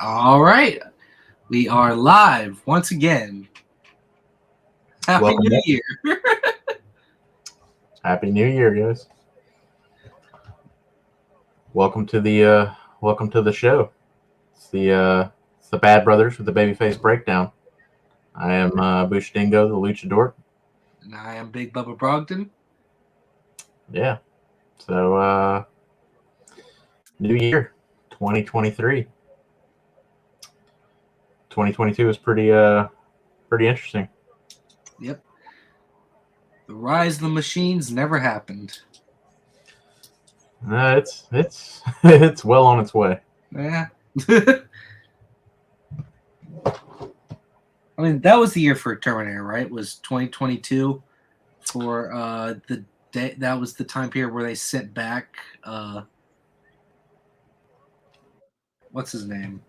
All right. We are live once again. Happy Welcome New back. Year. Happy New Year, guys. Welcome to the show. It's the Bad Brothers with the Babyface Breakdown. I am Bush Dingo, the Luchador. And I am Big Bubba Brogdon. Yeah. So New Year, 2023. 2022 is pretty interesting. Yep. The rise of the machines never happened. It's it's well on its way. Yeah. I mean, that was the year for Terminator, right? It was 2022 for the day. That was the time period where they sent back what's his name?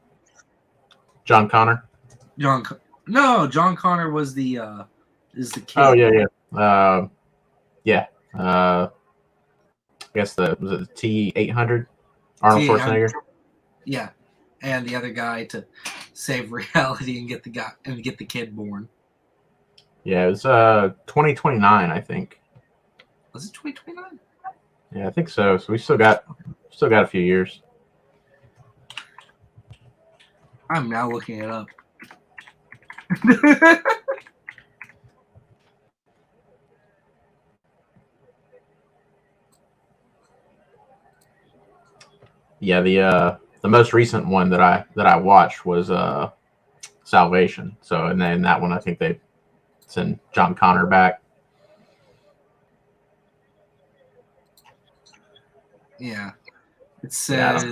John Connor. John Connor was the kid. Oh yeah. I guess was it the T-800? Arnold Schwarzenegger. Yeah, and the other guy to save reality and get the kid born. Yeah, it was 2029, I think. Was it 2029? Yeah, I think so. So we still got a few years. I'm now looking it up. Yeah, the most recent one that I watched was Salvation. So and then that one I think they send John Connor back. Yeah. It says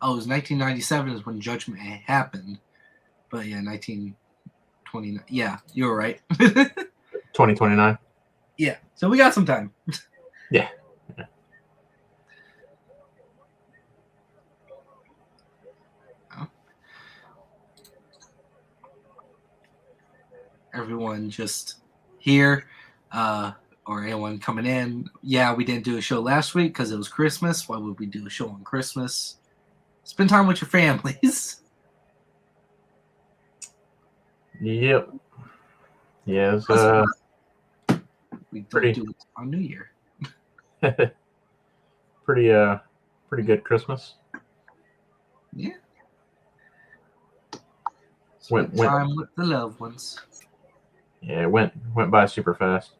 it was 1997 is when Judgment happened. But yeah, 1929. Yeah, you were right. 2029. Yeah. So we got some time. Yeah. Everyone just here, or anyone coming in. Yeah, we didn't do a show last week because it was Christmas. Why would we do a show on Christmas? Spend time with your families. Yep. Yeah, it's we don't pretty do it on New Year. pretty good Christmas. Yeah. Spend time with the loved ones. Yeah, it went by super fast.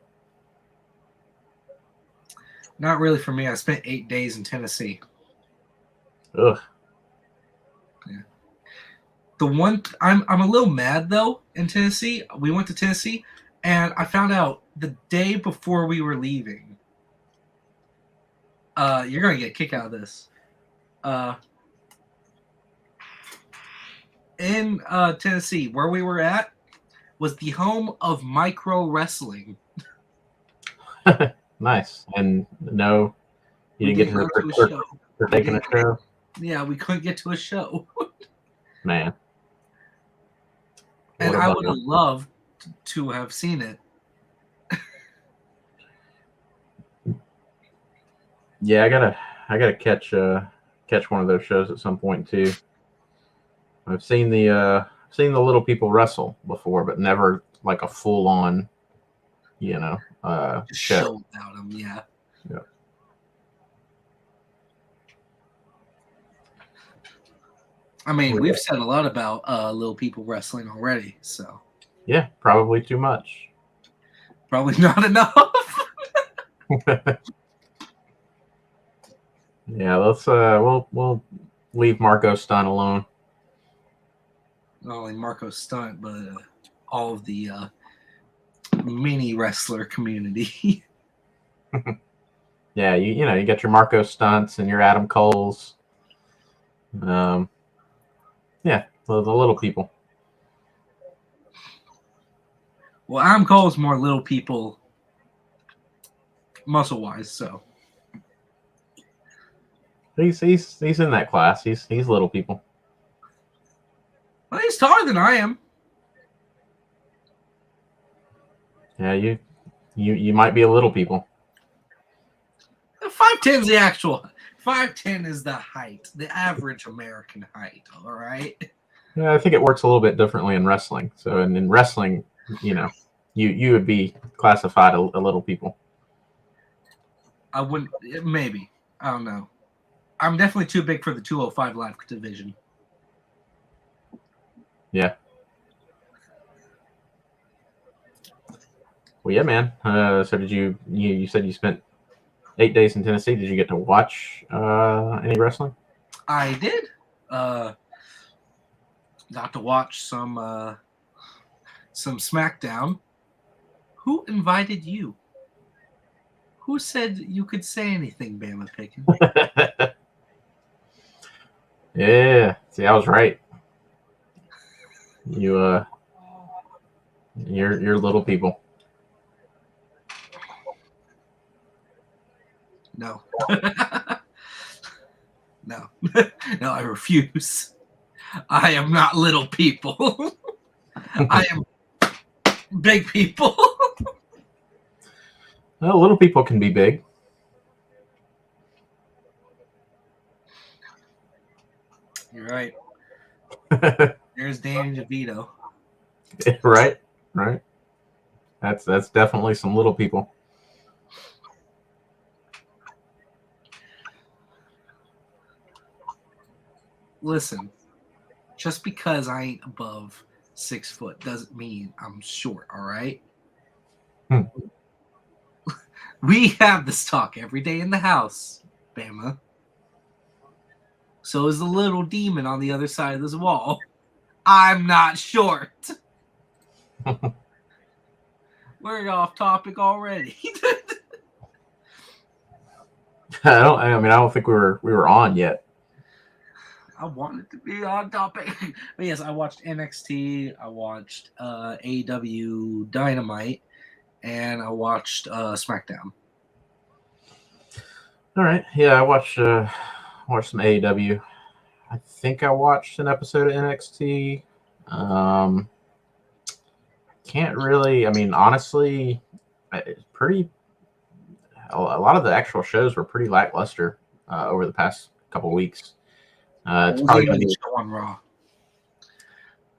Not really for me. I spent 8 days in Tennessee. Ugh. Yeah. The one I'm a little mad though in Tennessee. We went to Tennessee, and I found out the day before we were leaving. You're gonna get a kick out of this. In Tennessee, where we were at, was the home of micro wrestling. Nice. And no, you didn't get to go to a show. taking a show. Yeah, we couldn't get to a show. Man. And I would have loved to have seen it. Yeah, I gotta catch one of those shows at some point too. I've seen the little people wrestle before, but never like a full on, show without them. Yeah. Yeah. I mean, we've said a lot about little people wrestling already, so yeah, probably too much. Probably not enough. Yeah, let's we'll leave Marco Stunt alone. Not only Marco Stunt, but all of the mini wrestler community. Yeah, you got your Marco Stunts and your Adam Coles. Yeah, the little people. Well, Adam Cole's more little people muscle wise, so He's in that class. He's little people. Well, he's taller than I am. Yeah, you might be a little people. 5'10's the actual. 5'10" is the height, the average American height. All right. Yeah, I think it works a little bit differently in wrestling. So in wrestling, you would be classified a little people. I wouldn't. Maybe. I don't know. I'm definitely too big for the 205 live division. Yeah. Well, yeah, man. So did you said you spent 8 days in Tennessee? Did you get to watch any wrestling? I did. Got to watch some SmackDown. Who invited you? Who said you could say anything, Bama Pickin? Yeah. See, I was right. You're little people. No. No. No, I refuse. I am not little people. I am big people. Well, little people can be big. You're right. There's Danny DeVito. Right. That's definitely some little people. Listen, just because I ain't above 6 foot doesn't mean I'm short, all right? We have this talk every day in the house, Bama. So is the little demon on the other side of this wall. I'm not short. We're off topic already. I don't think we were on yet. I wanted to be on topic. But yes, I watched NXT, I watched AEW Dynamite, and I watched SmackDown. All right. Yeah, I watched some AEW. I think I watched an episode of NXT. Can't really. I mean, honestly, it's pretty. A lot of the actual shows were pretty lackluster over the past couple weeks. It's probably going to be on Raw.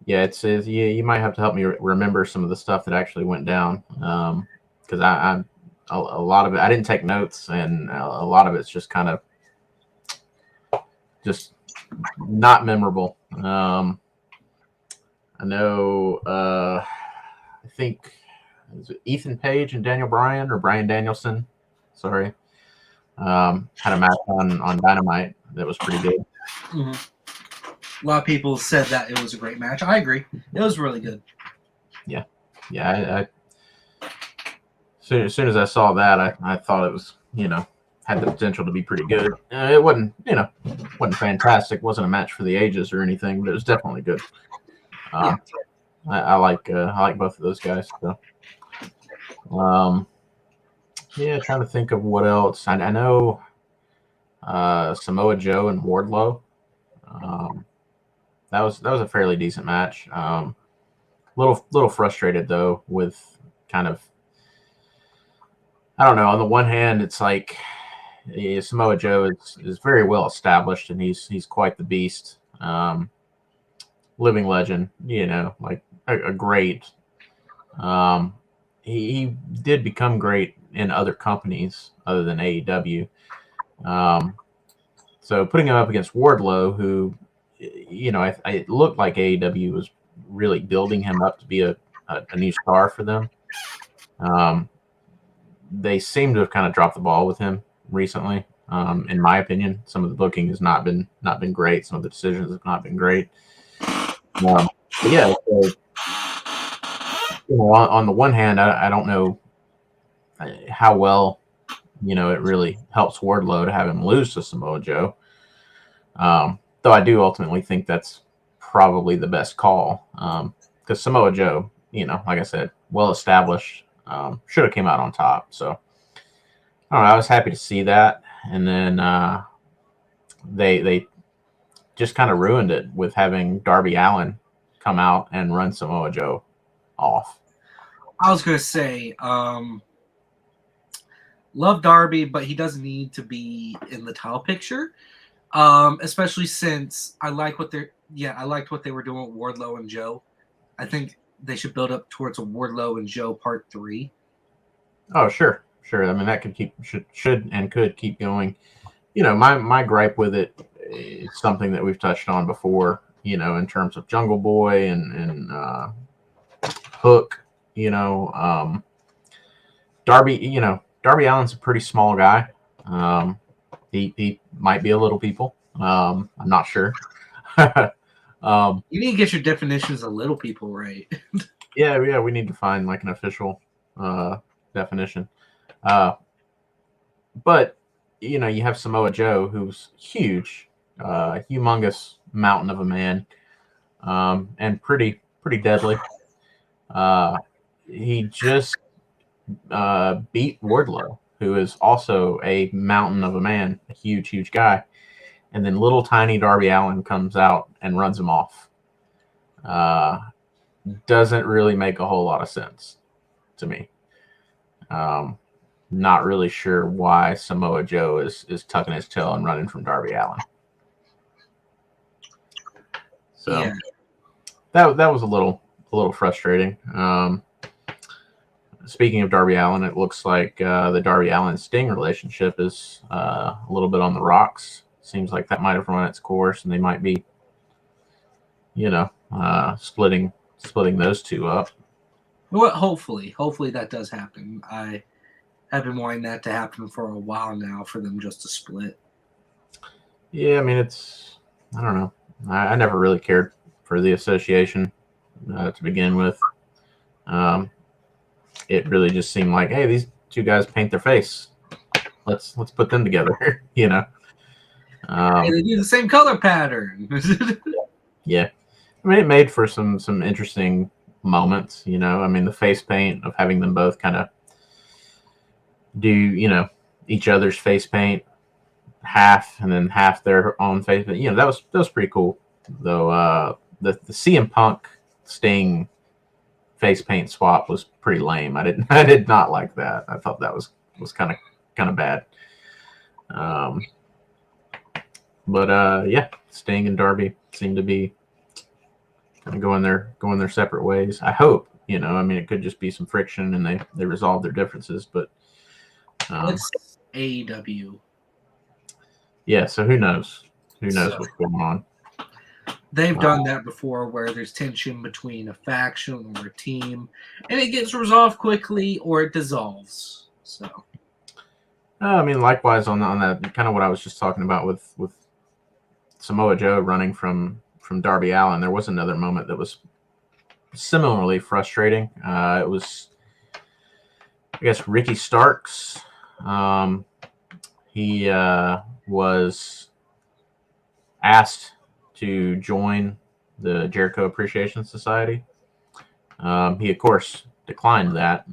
Yeah, you might have to help me remember some of the stuff that actually went down, because a lot of it I didn't take notes, and a lot of it's just kind of just not memorable. I know. I think is it Ethan Page and Daniel Bryan or Bryan Danielson. Sorry, had a match on Dynamite that was pretty good. Mm-hmm. A lot of people said that it was a great match. I agree. It was really good. Yeah. I as soon as I saw that, I thought it was, had the potential to be pretty good. It wasn't, wasn't fantastic. It wasn't a match for the ages or anything, but it was definitely good. Yeah. I like both of those guys. So. Yeah, trying to think of what else. I know Samoa Joe and Wardlow. That was a fairly decent match. Little frustrated though with kind of, I don't know. On the one hand, it's like Samoa Joe is very well established and he's quite the beast, living legend. Like a great. He did become great in other companies other than AEW. So putting him up against Wardlow, who, it looked like AEW was really building him up to be a new star for them. They seem to have kind of dropped the ball with him recently. In my opinion, some of the booking has not been great. Some of the decisions have not been great. But yeah, so, on the one hand, I don't know how well, it really helps Wardlow to have him lose to Samoa Joe. Though I do ultimately think that's probably the best call, because Samoa Joe, like I said, well established, should have came out on top. So I don't know. I was happy to see that, and then they just kind of ruined it with having Darby Allin come out and run Samoa Joe off. I was going to say, Love Darby, but he doesn't need to be in the title picture. Especially since I liked what they were doing with Wardlow and Joe. I think they should build up towards a Wardlow and Joe Part 3. Oh, sure. I mean, that should and could keep going. My gripe with it is something that we've touched on before. In terms of Jungle Boy and Hook. Darby. Darby Allin's a pretty small guy. He might be a little people. I'm not sure. You need to get your definitions of little people right. Yeah, we need to find like an official definition. But you have Samoa Joe, who's huge, humongous mountain of a man, and pretty deadly. He just beat Wardlow, who is also a mountain of a man, a huge guy. And then little tiny Darby Allin comes out and runs him off. Doesn't really make a whole lot of sense to me. Not really sure why Samoa Joe is tucking his tail and running from Darby Allin. So Yeah. that was a little frustrating. Speaking of Darby Allin, it looks like the Darby Allin Sting relationship is a little bit on the rocks. Seems like that might have run its course, and they might be, splitting those two up. Well, hopefully that does happen. I have been wanting that to happen for a while now, for them just to split. Yeah, I mean, I don't know. I never really cared for the association to begin with. It really just seemed like, hey, these two guys paint their face. Let's put them together. Hey, they do the same color pattern. Yeah, I mean, it made for some interesting moments. I mean, the face paint of having them both kind of do each other's face paint, half and then half their own face paint. That was pretty cool. Though the CM Punk Sting face paint swap was pretty lame. I did not like that. I thought that was kind of bad. But yeah, Sting and Darby seem to be kind of going their separate ways. I hope. I mean, it could just be some friction and they resolve their differences. But it's AEW. Yeah, so who knows? What's going on? They've done that before, where there's tension between a faction or a team, and it gets resolved quickly or it dissolves. So, I mean, likewise on that, kind of what I was just talking about with Samoa Joe running from Darby Allin, there was another moment that was similarly frustrating. It was, I guess, Ricky Starks. He was asked to join the Jericho Appreciation Society. He, of course, declined that.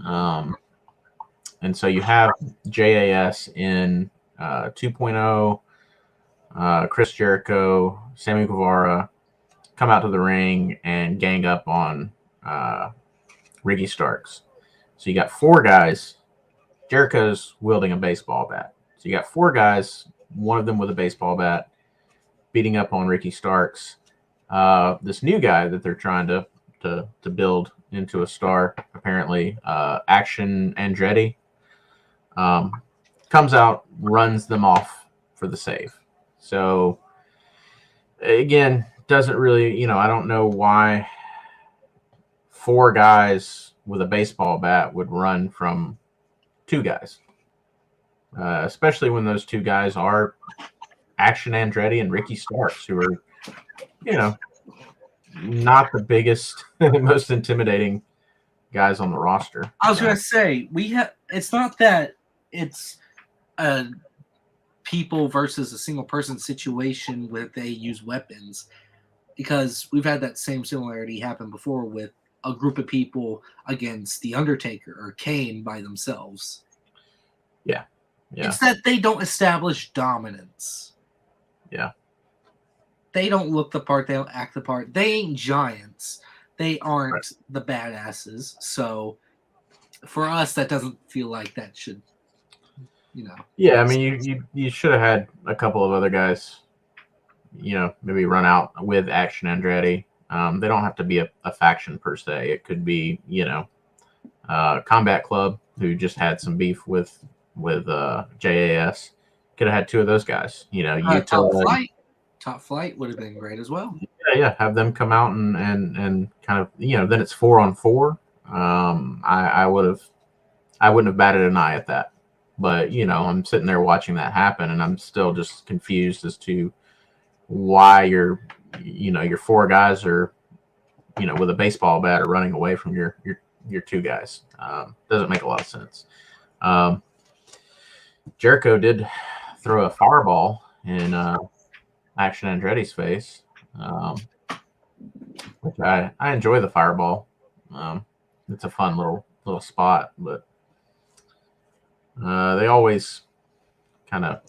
And so you have JAS in 2.0, Chris Jericho, Sammy Guevara come out to the ring and gang up on Ricky Starks. So you got four guys. Jericho's wielding a baseball bat. So you got four guys, one of them with a baseball bat, beating up on Ricky Starks. This new guy that they're trying to build into a star, apparently, Action Andretti, comes out, runs them off for the save. So again, doesn't really, I don't know why four guys with a baseball bat would run from two guys, especially when those two guys are Action Andretti and Ricky Starks, who are, not the biggest, most intimidating guys on the roster. I was going to say, it's not that it's a people versus a single person situation where they use weapons, because we've had that same similarity happen before with a group of people against The Undertaker or Kane by themselves. Yeah. It's that they don't establish dominance. Yeah. They don't look the part. They don't act the part. They ain't giants. They aren't the badasses. So for us, that doesn't feel like that should Yeah, I mean, you should have had a couple of other guys, maybe run out with Action Andretti. They don't have to be a faction per se. It could be, Combat Club, who just had some beef with JAS. Could have had two of those guys. Top flight would have been great as well. Yeah, have them come out and kind of, then it's 4-on-4. I wouldn't have batted an eye at that. But, I'm sitting there watching that happen, and I'm still just confused as to why your 4 guys are, with a baseball bat are running away from your 2 guys. Doesn't make a lot of sense. Jericho did throw a fireball in Action Andretti's face, which I enjoy the fireball. It's a fun little spot, but they always kind of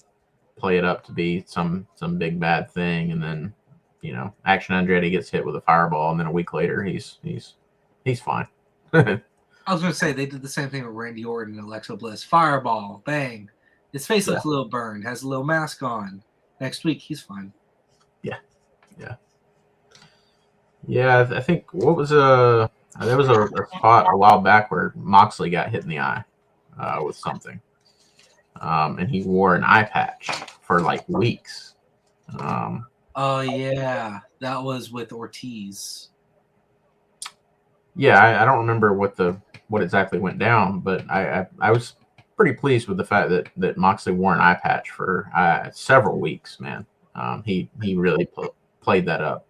play it up to be some big bad thing, and then Action Andretti gets hit with a fireball, and then a week later he's fine. I was going to say they did the same thing with Randy Orton and Alexa Bliss. Fireball, bang. His face looks a little burned, has a little mask on. Next week he's fine. Yeah. I think there was a spot a while back where Moxley got hit in the eye with something, and he wore an eye patch for like weeks. Oh yeah, that was with Ortiz. Yeah, I don't remember what exactly went down, but I was pretty pleased with the fact that Moxley wore an eye patch for several weeks. Man, he really played that up.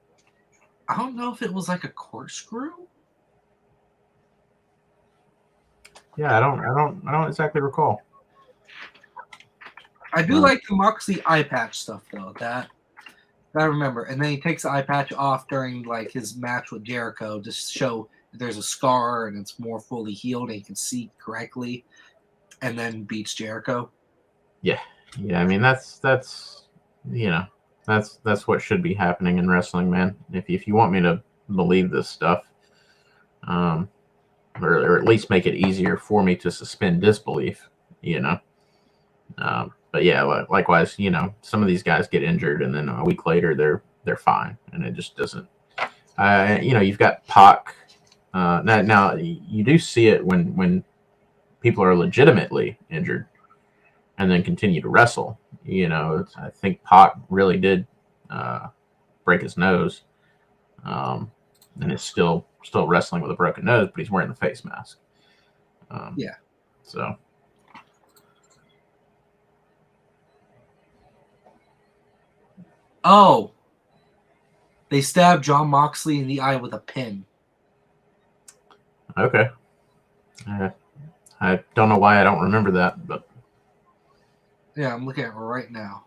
I don't know if it was like a corkscrew. Yeah, I don't exactly recall. I do like the Moxley eye patch stuff though. That I remember. And then he takes the eye patch off during like his match with Jericho to show that there's a scar and it's more fully healed and he can see correctly, and then beats Jericho. Yeah. I mean that's what should be happening in wrestling, man. If you want me to believe this stuff, or at least make it easier for me to suspend disbelief, But yeah, likewise, some of these guys get injured and then a week later they're fine, and it just doesn't. You've got Pac. Now you do see it when people are legitimately injured and then continue to wrestle. I think Pac really did break his nose, and is still wrestling with a broken nose, but he's wearing the face mask. Yeah. So. Oh, they stabbed John Moxley in the eye with a pin. Okay. I don't know why I don't remember that, but yeah, I'm looking at it right now.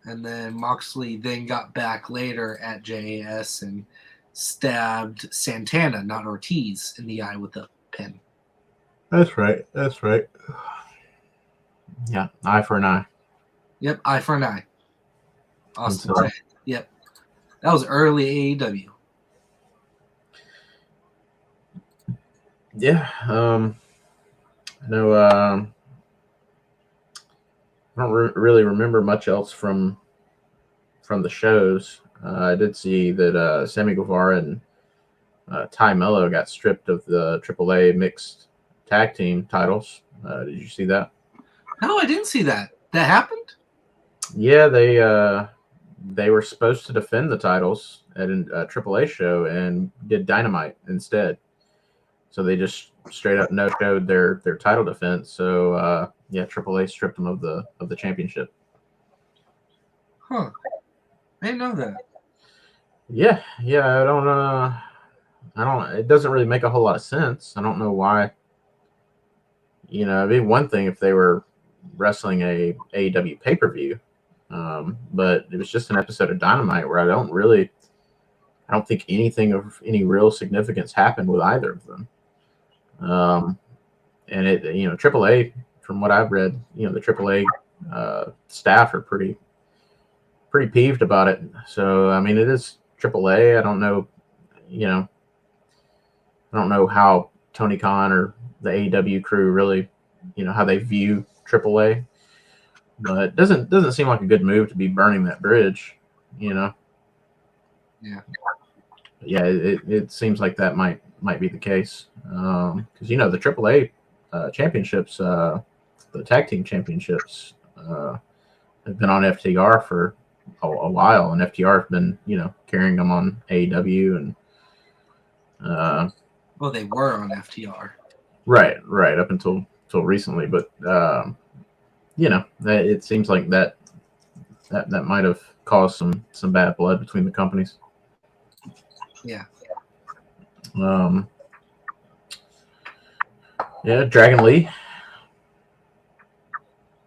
And then Moxley then got back later at JAS and stabbed Santana, not Ortiz, in the eye with a pin. That's right. Yeah, eye for an eye. Yep, eye for an eye. Austin. Yep. That was early AEW. Yeah. I know. I don't really remember much else from the shows. I did see that Sammy Guevara and Ty Mello got stripped of the AAA mixed tag team titles. Did you see that? No, I didn't see that. That happened? Yeah, they were supposed to defend the titles at a AAA show and did Dynamite instead. So they just straight up no-showed their title defense. So AAA stripped them of the championship. Huh. I didn't know that. Yeah. I don't. It doesn't really make a whole lot of sense. I don't know why. It'd be one thing if they were wrestling a AEW pay-per-view, but it was just an episode of Dynamite where I don't think anything of any real significance happened with either of them. And it, AAA, from what I've read, the AAA staff are pretty peeved about it. So I mean, it is AAA. I don't know, I don't know how Tony Khan or the AEW crew really, how they view AAA, but it doesn't seem like a good move to be burning that bridge, you know. Yeah. Yeah, it seems like that might be the case, because the AAA championships, the tag team championships, have been on FTR for a while, and FTR have been carrying them on AEW, and well, they were on FTR. Right, up until recently, but it seems like that might have caused some bad blood between the companies. Yeah. Dragon Lee.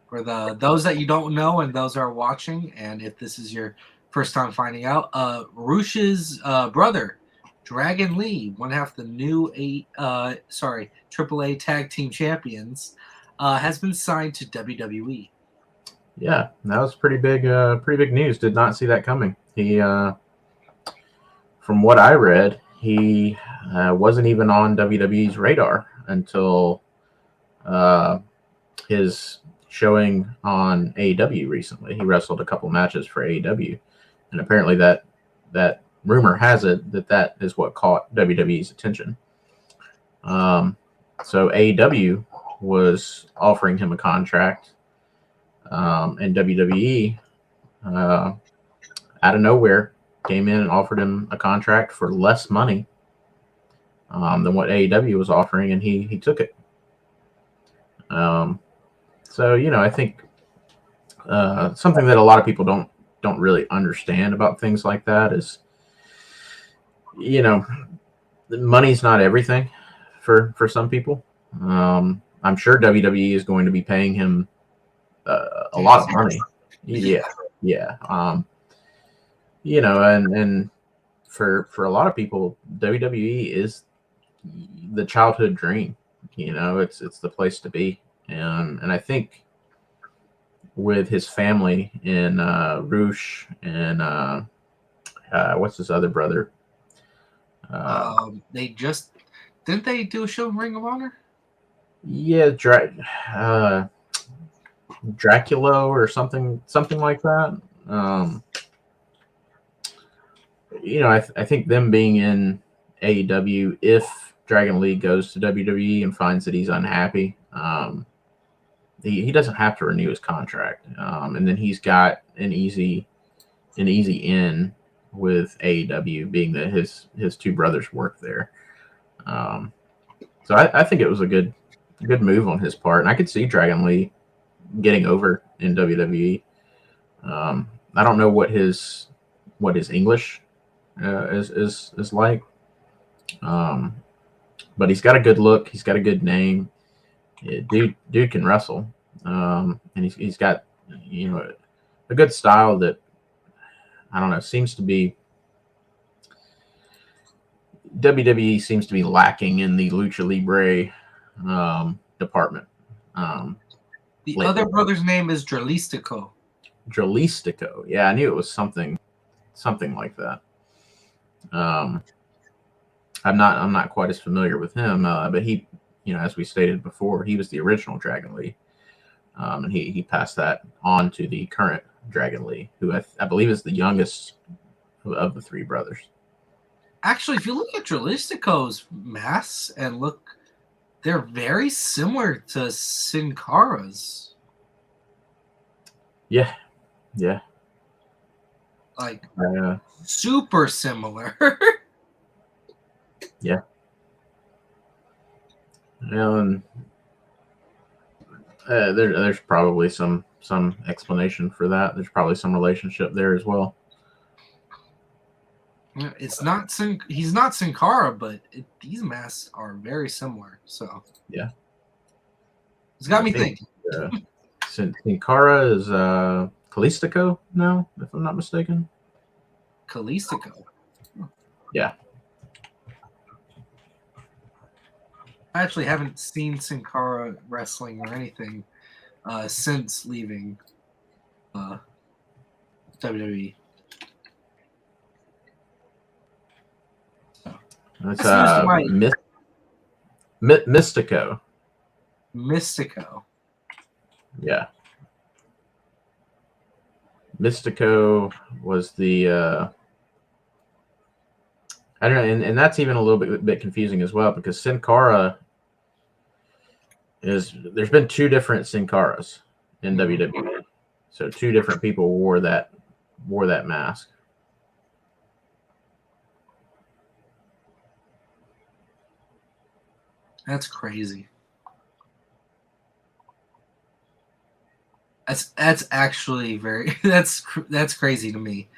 For those that you don't know and those that are watching, and if this is your first time finding out, Rush's brother, Dragon Lee, one half the new AAA Tag Team Champions, has been signed to WWE. Yeah, that was pretty big news. Did not see that coming. He, from what I read, he wasn't even on WWE's radar until his showing on AEW recently. He wrestled a couple matches for AEW, and apparently that rumor has it that is what caught WWE's attention. So AEW was offering him a contract, and WWE out of nowhere came in and offered him a contract for less money than what AEW was offering, and he took it. So I think something that a lot of people don't really understand about things like that is, money's not everything for some people. I'm sure WWE is going to be paying him a lot of money. Yeah. And for a lot of people, WWE is the childhood dream. It's the place to be. And I think with his family in Roosh and what's his other brother? They just didn't they do a show in Ring of Honor? Yeah, Dracula or something like that. I think them being in AEW, if Dragon Lee goes to WWE and finds that he's unhappy, he doesn't have to renew his contract, and then he's got an easy in with AEW, being that his two brothers work there. So I think it was a good move on his part, and I could see Dragon Lee getting over in WWE. I don't know what his English is like, but he's got a good look. He's got a good name. Yeah, dude can wrestle, and he's got a good style that I don't know seems to be WWE seems to be lacking in the lucha libre department. The other brother's name is Dralistico. Yeah, I knew it was something like that. I'm not quite as familiar with him, but he, as we stated before, he was the original Dragon Lee, and he passed that on to the current Dragon Lee, who I believe is the youngest of the three brothers. Actually, if you look at Dralistico's masks and look, they're very similar to Sin Cara's. Yeah. Like super similar. Yeah. And there's probably some explanation for that. There's probably some relationship there as well. It's not he's not Sin Cara, but these masks are very similar. So yeah, it's got me thinking. Sin Cara is Kalistico now, if I'm not mistaken. Kalistico. Yeah. I actually haven't seen Sin Cara wrestling or anything since leaving WWE. That's Mystico. Mystico. Yeah. Mystico was the I don't know, and that's even a little bit confusing as well, because Sin Cara there's been two different Sin Caras in WWE. So two different people wore that mask. That's crazy. That's actually very that's crazy to me.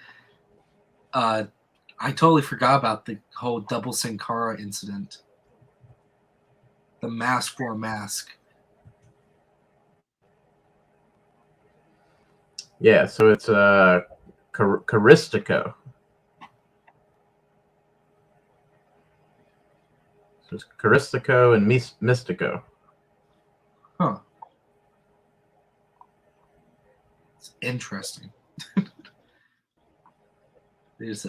I totally forgot about the whole double Sin Cara incident. The mask for a mask. Yeah, so it's Caristico. So it's Caristico and Mystico. Huh. It's interesting. There's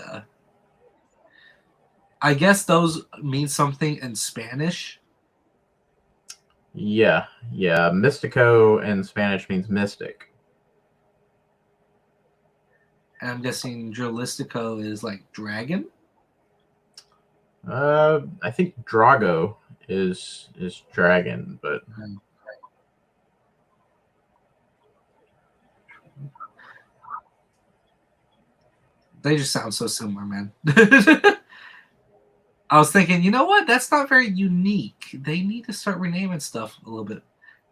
I guess those mean something in Spanish. Yeah. Mystico in Spanish means mystic. And I'm guessing Drilistico is like dragon. I think Drago is dragon, but they just sound so similar, man. I was thinking, you know what? That's not very unique. They need to start renaming stuff a little bit.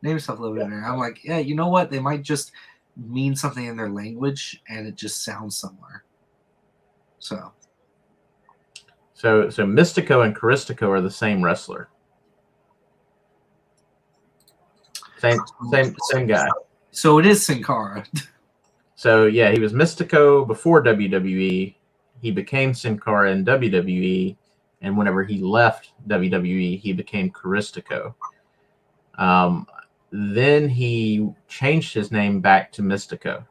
Name stuff a little bit better. I'm like, yeah, you know what? They might just mean something in their language and it just sounds similar. So Mystico and Caristico are the same wrestler. Same guy. So it is Sin Cara. So yeah, he was Mystico before WWE. He became Sin Cara in WWE, and whenever he left WWE, he became Caristico. Then he changed his name back to Mystico.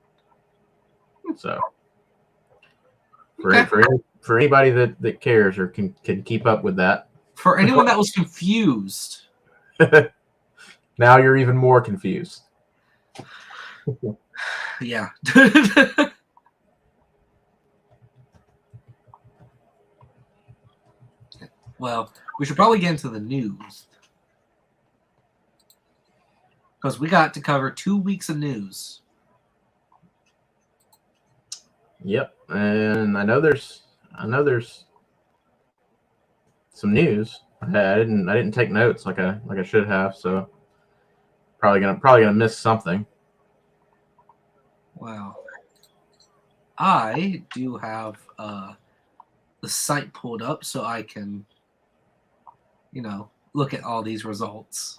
So for anybody that cares or can keep up with that. For anyone that was confused. Now you're even more confused. Yeah. Well, we should probably get into the news. Because we got to cover 2 weeks of news. Yep, and I know there's some news. I didn't take notes like I should have, so probably gonna miss something. Wow. I do have the site pulled up so I can, look at all these results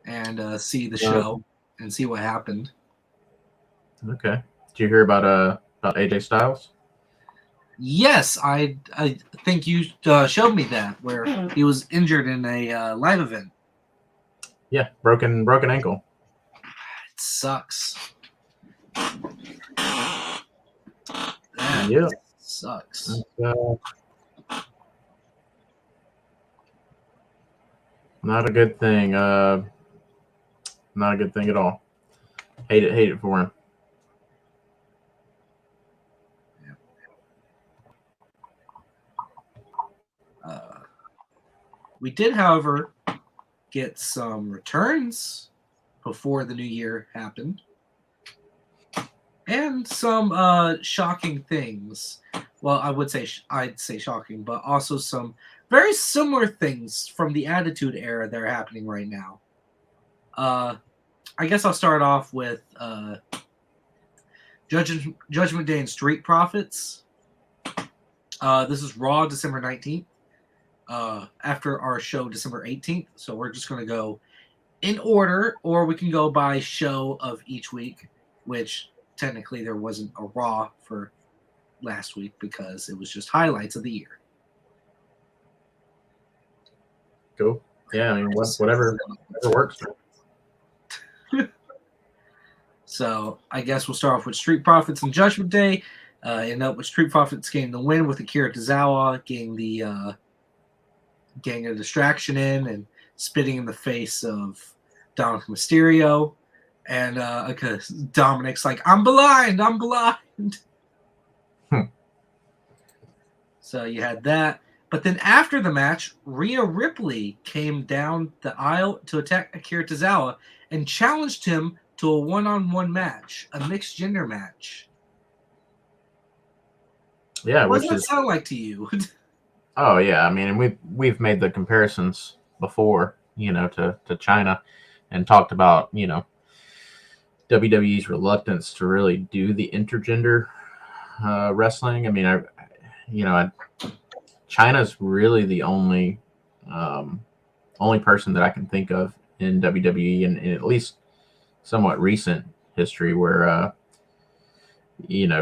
and see the show and see what happened. Okay. Did you hear about AJ Styles? Yes, I think you showed me that where he was injured in a live event. Yeah, broken ankle. It sucks. Yeah, sucks. Not a good thing. Not a good thing at all. Hate it for him. We did, however, get some returns before the new year happened. And some shocking things. Well, I'd say shocking, but also some very similar things from the Attitude Era that are happening right now. I guess I'll start off with Judgment Day and Street Profits. This is Raw, December 19th. After our show, December 18th. So we're just going to go in order, or we can go by show of each week, which technically there wasn't a Raw for last week because it was just highlights of the year. Cool. Yeah, I mean, whatever works. So I guess we'll start off with Street Profits and Judgment Day. End up with Street Profits getting the win with Akira Tozawa getting a distraction in and spitting in the face of Dominic Mysterio, and Dominic's like, I'm blind. Hmm. So you had that. But then after the match, Rhea Ripley came down the aisle to attack Akira Tozawa and challenged him to a one-on-one match, a mixed gender match. Yeah, what which does that is sound like to you? oh yeah, I mean we've made the comparisons before, to China, and talked about WWE's reluctance to really do the intergender wrestling. I mean, China's really the only person that I can think of in WWE in at least somewhat recent history where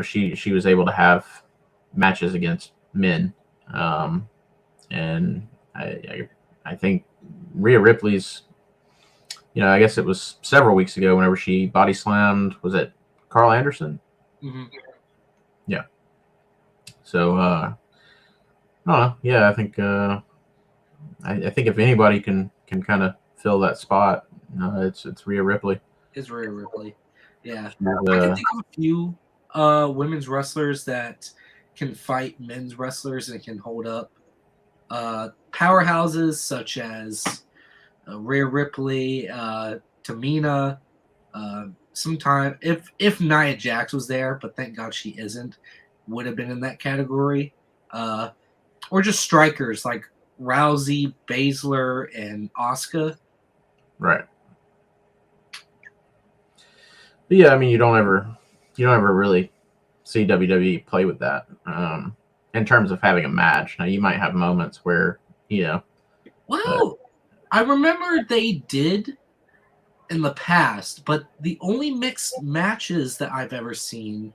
she was able to have matches against men, and I think Rhea Ripley's, I guess it was several weeks ago whenever she body slammed, was it Carl Anderson? Mm-hmm. Yeah. So I don't know. Yeah, I think I think if anybody can kind of fill that spot, it's Rhea Ripley. Is Rhea Ripley. Yeah. She's, I can think of a few women's wrestlers that can fight men's wrestlers and can hold up. Powerhouses such as Rhea Ripley, Tamina. Sometime if Nia Jax was there, but thank God she isn't, would have been in that category. Or just strikers like Rousey, Baszler, and Asuka. right. But yeah, I mean, you don't ever really see WWE play with that in terms of having a match. Now, you might have moments where Well, I remember they did in the past, but the only mixed matches that I've ever seen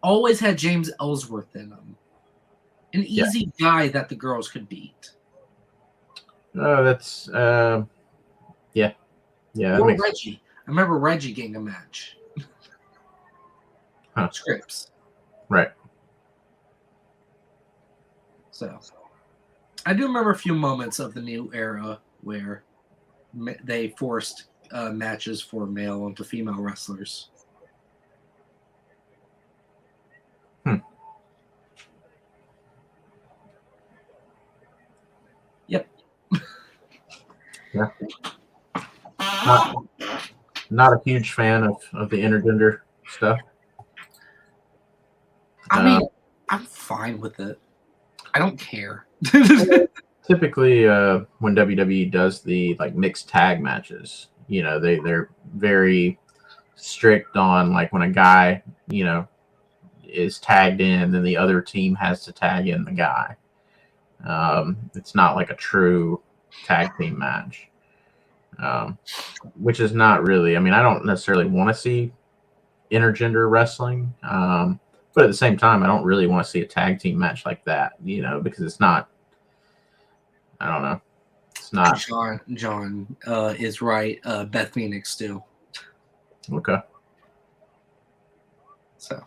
always had James Ellsworth in them. An easy guy that the girls could beat. That's yeah. Or Reggie. I remember Reggie getting a match. Huh. Scripps. Right. So, I do remember a few moments of the new era where they forced matches for male and female wrestlers. Yep. Yeah. Not a huge fan of the intergender stuff. I mean, I'm fine with it. I don't care. Typically, when WWE does the mixed tag matches, they're very strict on when a guy is tagged in, then the other team has to tag in the guy. It's not like a true tag team match, which is not really. I mean, I don't necessarily want to see intergender wrestling, but at the same time, I don't really want to see a tag team match like that, because it's not. I don't know. It's not. John is right. Beth Phoenix too. Okay. So,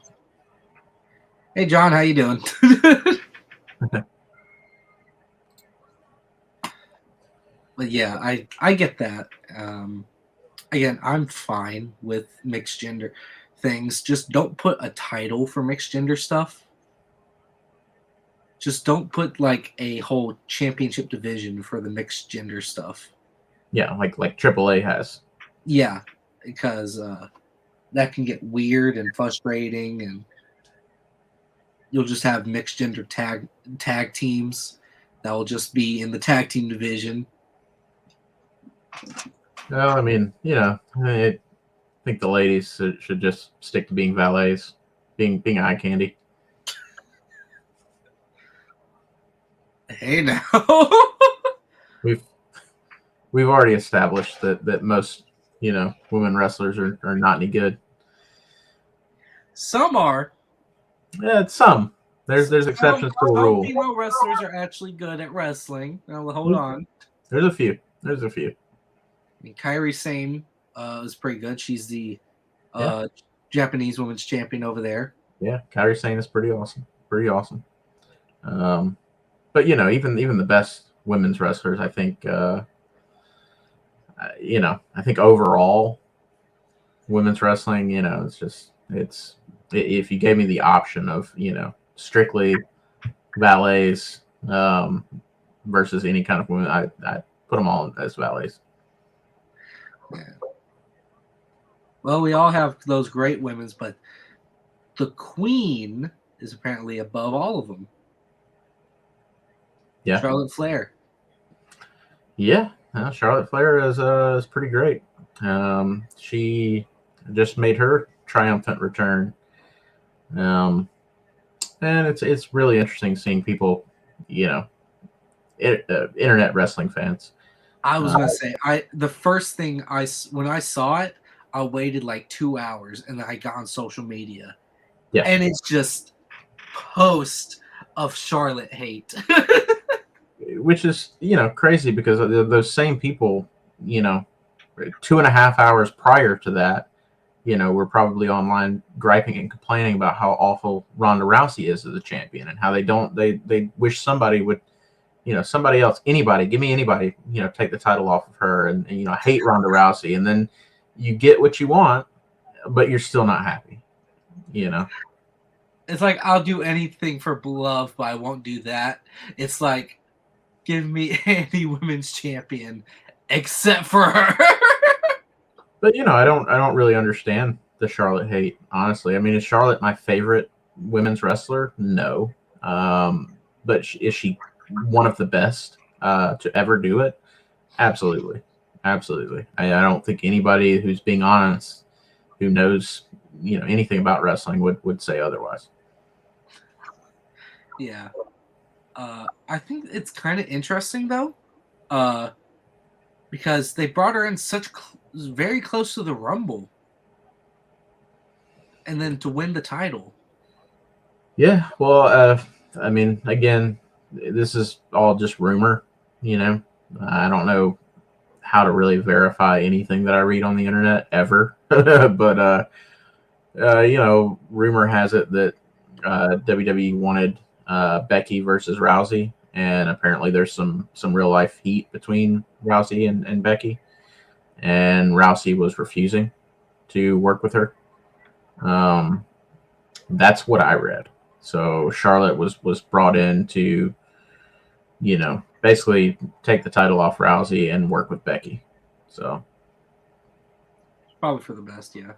hey John, how you doing? But yeah, I get that. Again, I'm fine with mixed gender things. Just don't put a title for mixed gender stuff. Just don't put a whole championship division for the mixed gender stuff. Yeah, like AAA has. Yeah, because that can get weird and frustrating, and you'll just have mixed gender tag teams that will just be in the tag team division. Well, I mean, I think the ladies should just stick to being valets, being eye candy. Hey now. We've already established that most women wrestlers are not any good. Some are. Yeah, it's some. There's exceptions to the rule. Some female wrestlers are actually good at wrestling. Now hold on. There's a few. I mean, Kairi Sane is pretty good. She's the Japanese women's champion over there. Yeah, Kairi Sane is pretty awesome. But even the best women's wrestlers, I think I think overall women's wrestling, it's if you gave me the option of strictly valets versus any kind of women, I put them all as valets. Yeah. Well, we all have those great women's, but the queen is apparently above all of them. Yeah. Charlotte Flair. Yeah, Charlotte Flair is pretty great. She just made her triumphant return, and it's really interesting seeing people, internet wrestling fans. I was gonna say the first thing when I saw it, I waited like 2 hours and then I got on social media, Yeah, and it's just post of Charlotte hate. which is crazy because those same people, 2.5 hours prior to that, were probably online griping and complaining about how awful Ronda Rousey is as a champion and how they wish somebody would, somebody else, anybody, give me anybody, take the title off of her and hate Ronda Rousey. And then you get what you want, but you're still not happy, It's like I'll do anything for love, but I won't do that. It's like give me any women's champion except for her. But I don't really understand the Charlotte hate, honestly. I mean, is Charlotte my favorite women's wrestler? No. But is she one of the best to ever do it? Absolutely. Absolutely. I don't think anybody who's being honest, who knows, anything about wrestling would say otherwise. Yeah. I think it's kind of interesting though, because they brought her in very close to the Rumble, and then to win the title. Yeah, well, I mean, again, this is all just rumor. I don't know how to really verify anything that I read on the internet ever, but rumor has it that WWE wanted Becky versus Rousey, and apparently there's some real life heat between Rousey and Becky, and Rousey was refusing to work with her. That's what I read. So Charlotte was brought in to, basically take the title off Rousey and work with Becky. So probably for the best, yeah.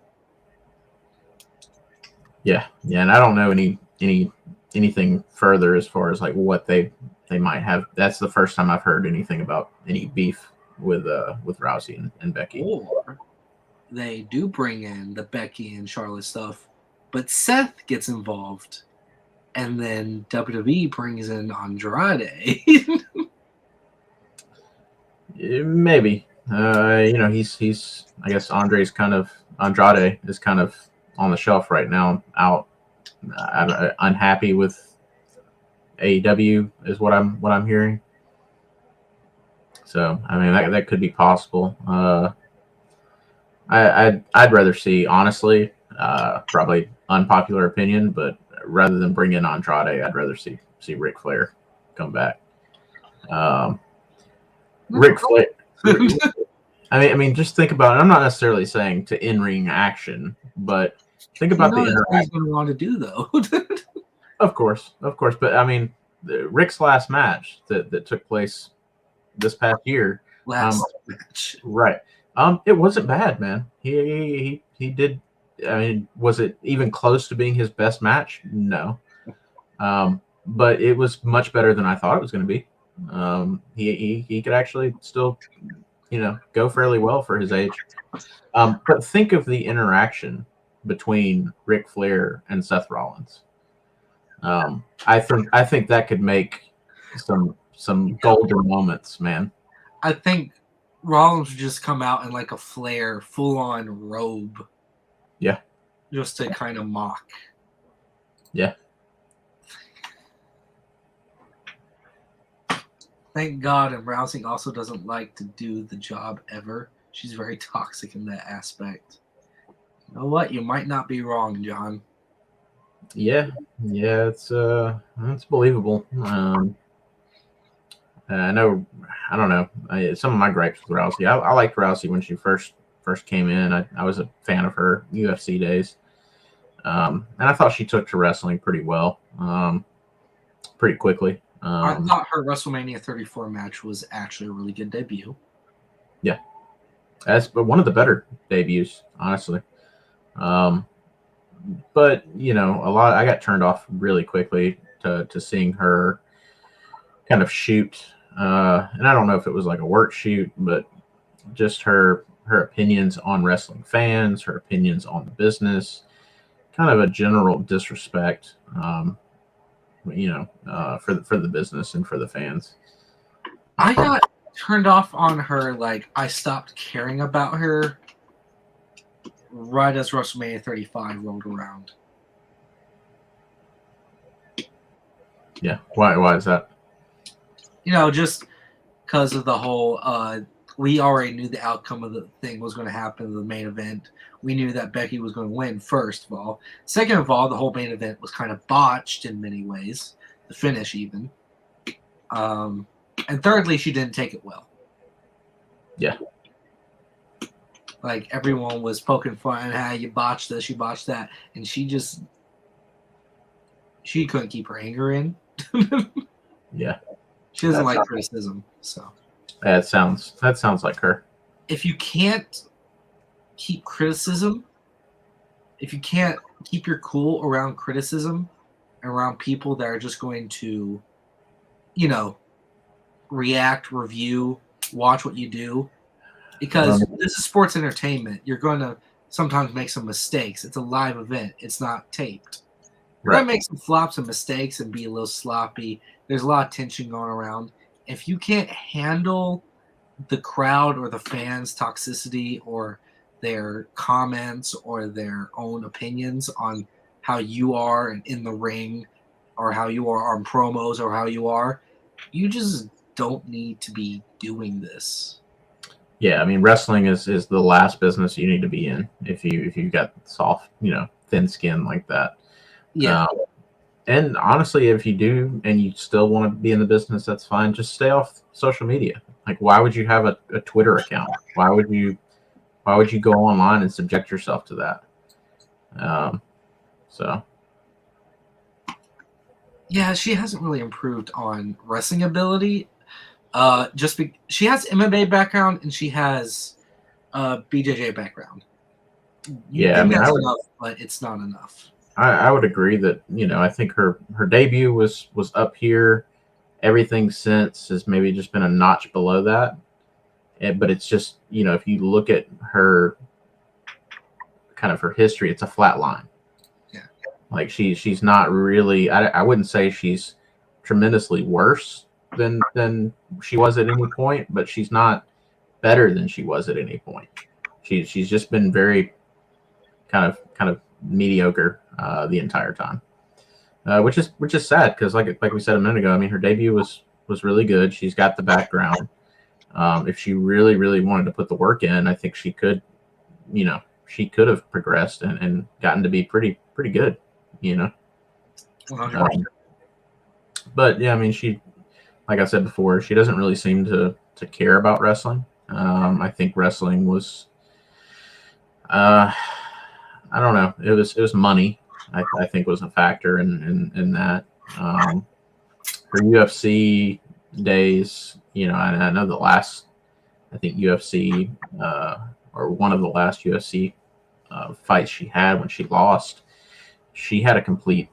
Yeah, and I don't know anything further as far as like what they might have. That's the first time I've heard anything about any beef with Rousey and Becky. Or they do bring in the Becky and Charlotte stuff, but Seth gets involved, and then WWE brings in Andrade. Maybe. He's I guess Andrade is kind of on the shelf right now, out unhappy with AEW is what I'm hearing. So I mean that could be possible. I'd rather see, honestly, probably unpopular opinion, but rather than bring in Andrade, I'd rather see Ric Flair come back. Ric Flair. I mean, just think about it. I'm not necessarily saying to in-ring action, but think about the interaction. What he's going to want to do, though. Of course. But I mean, Rick's last match that took place this past year. Last match, right? It wasn't bad, man. He did. I mean, was it even close to being his best match? No. But it was much better than I thought it was going to be. He could actually still, go fairly well for his age. But think of the interaction between Ric Flair and Seth Rollins. I think that could make some golden moments, man. I think Rollins would just come out in like a Flair full-on robe. Yeah. Just to kind of mock. Yeah. Thank God, and Rousey also doesn't like to do the job ever. She's very toxic in that aspect. You know what? You might not be wrong, John. Yeah, it's believable. I know, I don't know. Some of my gripes with Rousey. I liked Rousey when she first came in. I was a fan of her UFC days, and I thought she took to wrestling pretty well, pretty quickly. I thought her WrestleMania 34 match was actually a really good debut. Yeah, that's one of the better debuts, honestly. But I got turned off really quickly to seeing her kind of shoot. And I don't know if it was like a work shoot, but just her opinions on wrestling fans, her opinions on the business, kind of a general disrespect, for the business and for the fans. I got turned off on her. Like, I stopped caring about her right as WrestleMania 35 rolled around. Yeah. Why is that? Just because of the whole, we already knew the outcome of the thing was going to happen in the main event. We knew that Becky was going to win, first of all. Second of all, the whole main event was kind of botched in many ways, the finish even. And thirdly, she didn't take it well. Yeah. Like, everyone was poking fun, how you botched this, you botched that. And she couldn't keep her anger in. Yeah. She doesn't like criticism, so. That sounds like her. If you can't keep criticism, if you can't keep your cool around criticism, around people that are just going to, react, review, watch what you do, because this is sports entertainment. You're going to sometimes make some mistakes. It's a live event. It's not taped. You're going to make some flops and mistakes and be a little sloppy. There's a lot of tension going around. If you can't handle the crowd or the fans' toxicity or their comments or their own opinions on how you are in the ring or how you are on promos or how you just don't need to be doing this. Yeah, I mean, wrestling is the last business you need to be in if you've got soft, thin skin like that. Yeah. And honestly, if you do and you still want to be in the business, that's fine. Just stay off social media. Like, why would you have a Twitter account? Why would you go online and subject yourself to that? So. Yeah, she hasn't really improved on wrestling ability. She has MMA background and she has BJJ background. Yeah, I mean, that's enough, but it's not enough. I would agree that I think her debut was up here. Everything since has maybe just been a notch below that. But it's just if you look at her kind of her history, it's a flat line. Yeah, like she's not really. I wouldn't say she's tremendously worse than she was at any point, but she's not better than she was at any point. She's just been very kind of mediocre the entire time, which is sad because like we said a minute ago, I mean, her debut was really good. She's got the background. If she really wanted to put the work in, I think she could have progressed and gotten to be pretty good, 100%. But yeah, I mean, she, like I said before, she doesn't really seem to care about wrestling. I think wrestling was I don't know. It was money. I think was a factor in that. Her UFC days, I know the last, I think UFC or one of the last UFC fights she had when she lost, she had a complete,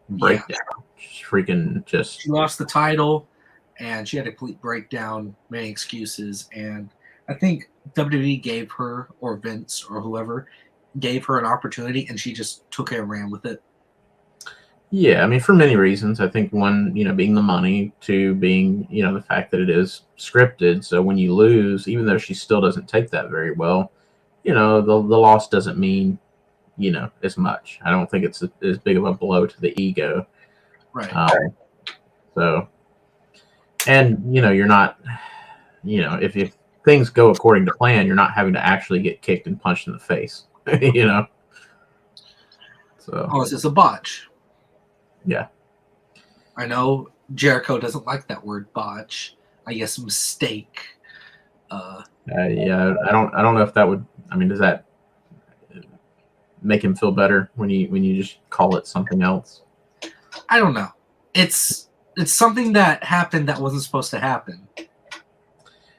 breakdown. Yeah. She lost the title, and she had a complete breakdown, many excuses, and I think WWE gave her, or Vince, or whoever, gave her an opportunity, and she just took it and ran with it. Yeah, I mean, for many reasons. I think one, being the money, two, being, the fact that it is scripted. So when you lose, even though she still doesn't take that very well, the loss doesn't mean, as much. I don't think it's as big of a blow to the ego. Right. So, and, you're not, if things go according to plan, you're not having to actually get kicked and punched in the face, So. Unless it's a botch. Yeah. I know Jericho doesn't like that word botch. I guess mistake. Yeah, I don't know if that would. I mean, does that make him feel better when you just call it something else? I don't know. It's something that happened that wasn't supposed to happen.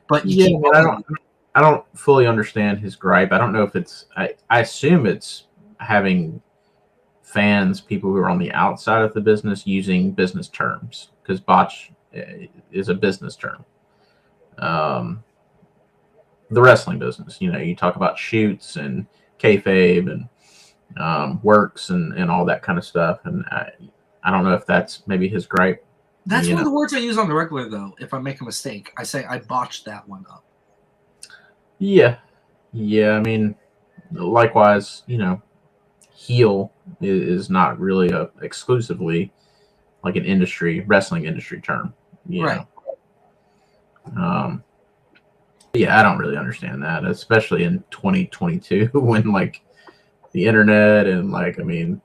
But you keep I don't fully understand his gripe. I don't know if it's. I assume it's having fans, people who are on the outside of the business, using business terms, because botch is a business term. The wrestling business, you talk about shoots and kayfabe and works and all that kind of stuff. And I don't know if that's maybe his gripe. That's one of the words I use on the regular, though. If I make a mistake, I say I botched that one up. Yeah. I mean, likewise, heel is not really exclusively like an wrestling industry term. Right. Yeah, I don't really understand that, especially in 2022 when like the internet and like, I mean,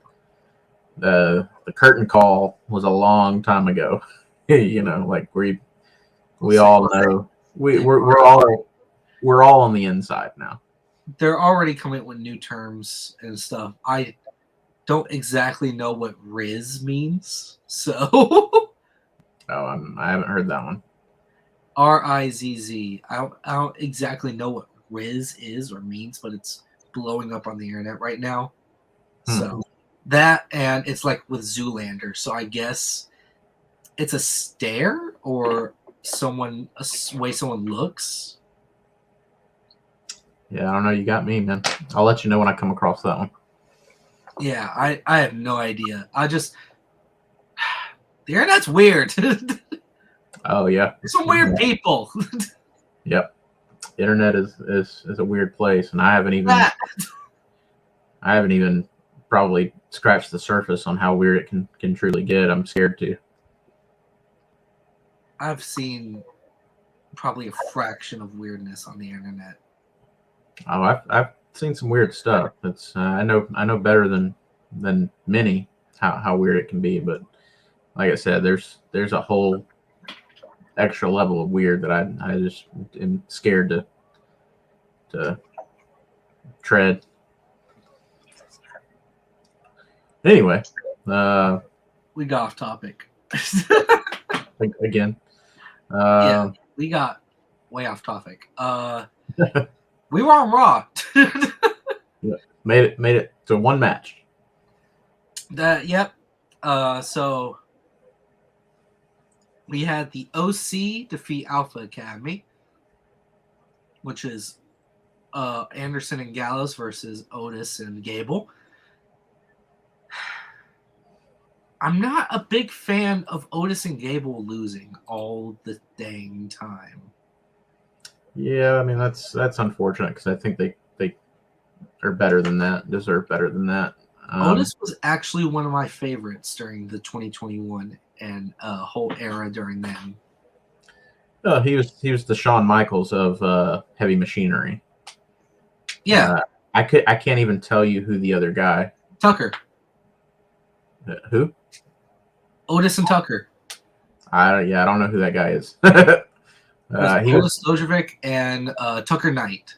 the curtain call was a long time ago. Like we all know we're all on the inside now. They're already coming with new terms and stuff. I don't exactly know what Riz means, so. Oh, I haven't heard that one. RIZZ. I don't exactly know what Riz is or means, but it's blowing up on the internet right now. So that, and it's like with Zoolander. So I guess it's a stare or a way someone looks. Yeah, I don't know. You got me, man. I'll let you know when I come across that one. Yeah, I have no idea. The internet's weird. Oh yeah, Some weird people. Yep, internet is a weird place, and I haven't even probably scratched the surface on how weird it can truly get. I'm scared to. I've seen probably a fraction of weirdness on the internet. Oh, I've seen some weird stuff. It's I know better than many how weird it can be, but like I said, there's a whole extra level of weird that I just am scared to tread. Anyway, we got off topic. Again. Yeah, we got way off topic. We were on Raw. Yeah, made it to one match. Yep. So we had the OC defeat Alpha Academy, which is Anderson and Gallows versus Otis and Gable. I'm not a big fan of Otis and Gable losing all the dang time. Yeah, I mean that's unfortunate because I think they are better than that, deserve better than that. Otis was actually one of my favorites during the 2021 and whole era during then. He was the Shawn Michaels of Heavy Machinery. Yeah, I can't even tell you who the other guy. Tucker. Who? Otis and Tucker. I don't know who that guy is. Otis Dojovic and Tucker Knight.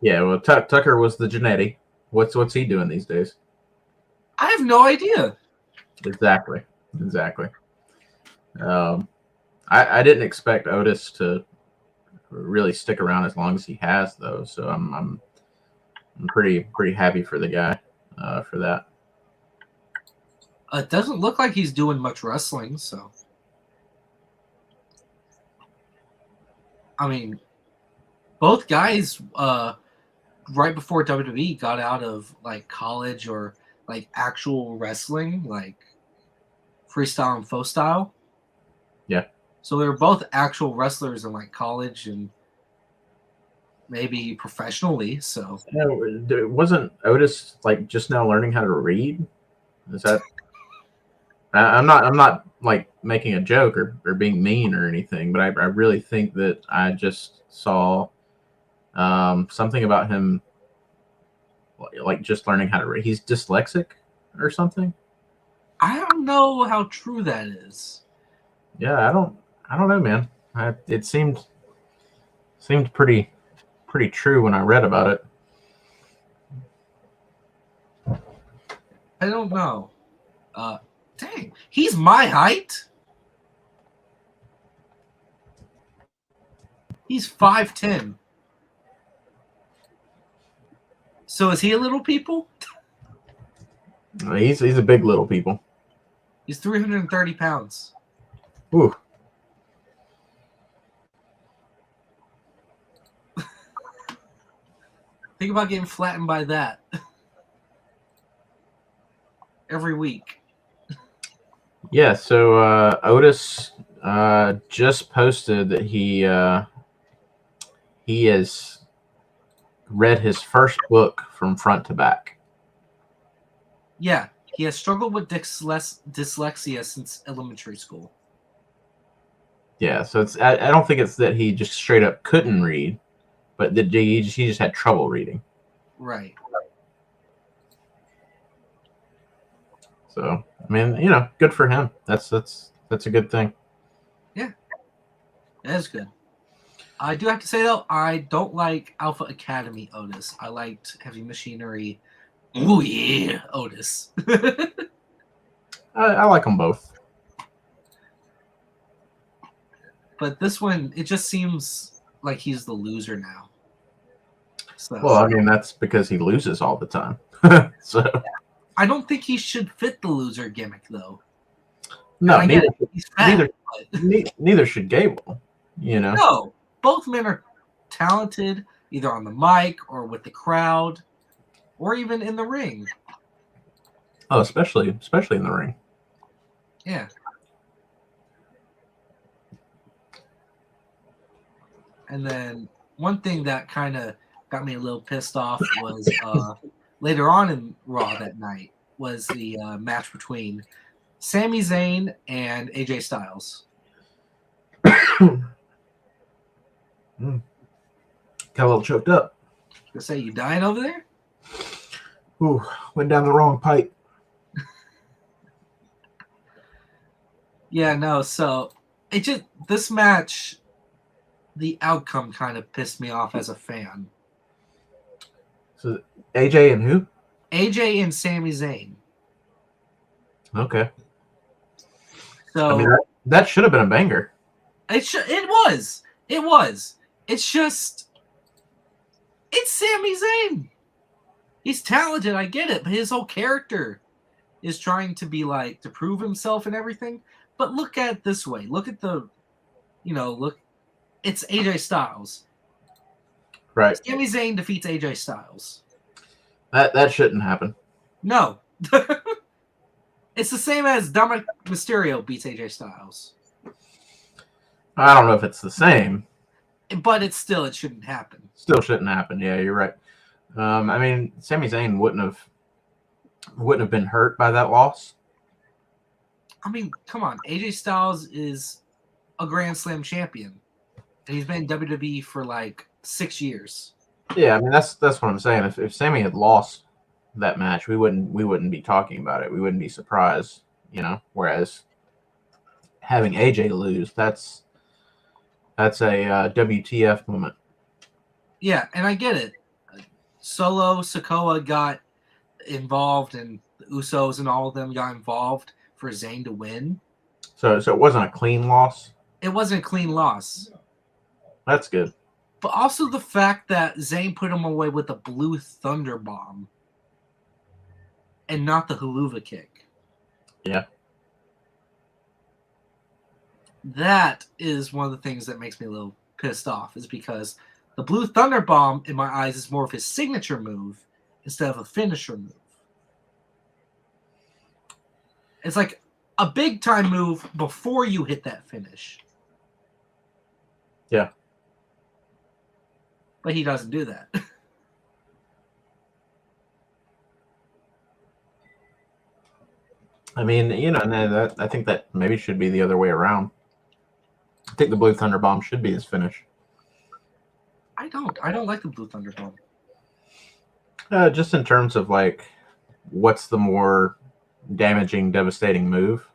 Yeah, well, Tucker was the Jannetty. What's he doing these days? I have no idea. Exactly. I didn't expect Otis to really stick around as long as he has, though. So I'm pretty happy for the guy for that. It doesn't look like he's doing much wrestling, so. I mean, both guys right before WWE got out of like college or like actual wrestling, like freestyle and faux style. Yeah. So they were both actual wrestlers in like college and maybe professionally. So wasn't Otis like just now learning how to read? Is that? I'm not like making a joke or being mean or anything, but I really think that I just saw something about him like just learning how to read. He's dyslexic or something. I don't know how true that is. Yeah, I don't know, man. It seemed pretty true when I read about it. I don't know. Dang, he's my height. He's 5'10". So is he a little people? He's a big little people. He's 330 pounds. Ooh. Think about getting flattened by that every week. Yeah, so Otis just posted that he has read his first book from front to back. Yeah, he has struggled with dyslexia since elementary school. Yeah, so I don't think it's that he just straight up couldn't read, but that he just had trouble reading. Right. So I mean, good for him. That's a good thing. Yeah, that is good. I do have to say though, I don't like Alpha Academy Otis. I liked Heavy Machinery. Oh yeah, Otis. I like them both. But this one, it just seems like he's the loser now. So Well, I mean, that's because he loses all the time. So I don't think he should fit the loser gimmick though. no, He's fat, neither should Gable. No, both men are talented, either on the mic or with the crowd, or even in the ring. Oh, especially in the ring. Yeah. And then one thing that kind of got me a little pissed off was later on in Raw that night was the match between Sami Zayn and AJ Styles. Got a little choked up. To say you dying over there? Ooh, went down the wrong pipe. Yeah, no. So this match, the outcome kind of pissed me off as a fan. So AJ and who? AJ and Sami Zayn. Okay. So I mean, that should have been a banger. It was. It's just, it's Sami Zayn. He's talented, I get it, but his whole character is trying to be like to prove himself and everything. But look at it this way. Look at it's AJ Styles. Right. Sami Zayn defeats AJ Styles. That shouldn't happen. No. It's the same as Dominic Mysterio beats AJ Styles. I don't know if it's the same. But it shouldn't happen. Still shouldn't happen. Yeah, you're right. I mean, Sami Zayn wouldn't have been hurt by that loss. I mean, come on. AJ Styles is a Grand Slam champion. And he's been in WWE for like 6 years. Yeah, I mean that's what I'm saying. If Sami had lost that match, we wouldn't be talking about it. We wouldn't be surprised, Whereas having AJ lose, that's a WTF moment. Yeah, and I get it. Solo Sikoa got involved, and the Usos and all of them got involved for Zayn to win. So it wasn't a clean loss? It wasn't a clean loss. That's good. But also the fact that Zayn put him away with the Blue Thunder Bomb and not the Haluva Kick. Yeah. That is one of the things that makes me a little pissed off, is because the Blue Thunder Bomb, in my eyes, is more of his signature move instead of a finisher move. It's like a big time move before you hit that finish. Yeah. But he doesn't do that. I mean, I think that maybe should be the other way around. I think the Blue Thunder Bomb should be his finish. I don't like the Blue Thunder Bomb. Just in terms of like, what's the more damaging, devastating move?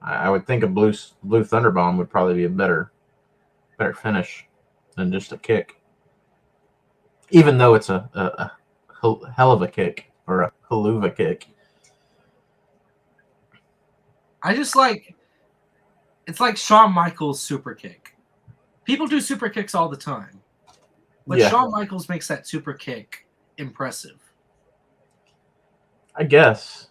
I would think a blue Thunderbomb would probably be a better finish than just a kick, even though it's a hell of a kick or a haluva kick. I just like it's like Shawn Michaels' super kick. People do super kicks all the time, but Yeah. Shawn Michaels makes that super kick impressive. I guess.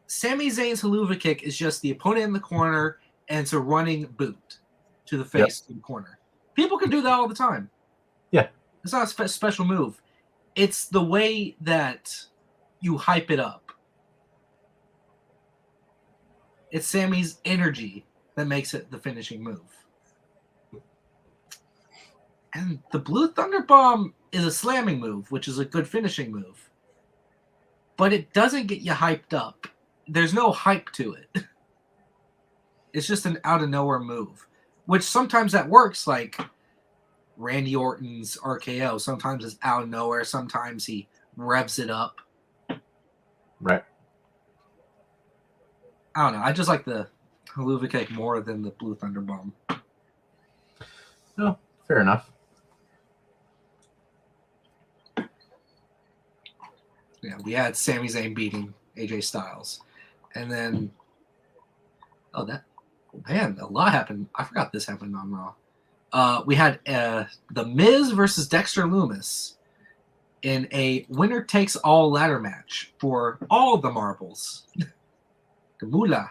Sami Zayn's haluva kick is just the opponent in the corner, and it's a running boot to the face in the corner. People can do that all the time. Yeah. It's not a special move. It's the way that you hype it up. It's Sammy's energy that makes it the finishing move. And the Blue Thunder Bomb is a slamming move, which is a good finishing move. But it doesn't get you hyped up. There's no hype to it. It's just an out-of-nowhere move, which sometimes that works, like Randy Orton's RKO. Sometimes it's out of nowhere. Sometimes he revs it up. Right. I don't know. I just like the haluva kick more than the Blue Thunder Bomb. No, fair enough. Yeah, we had Sami Zayn beating AJ Styles. And then, a lot happened. I forgot this happened on Raw. We had The Miz versus Dexter Lumis in a winner-takes-all ladder match for all the marbles. The moolah.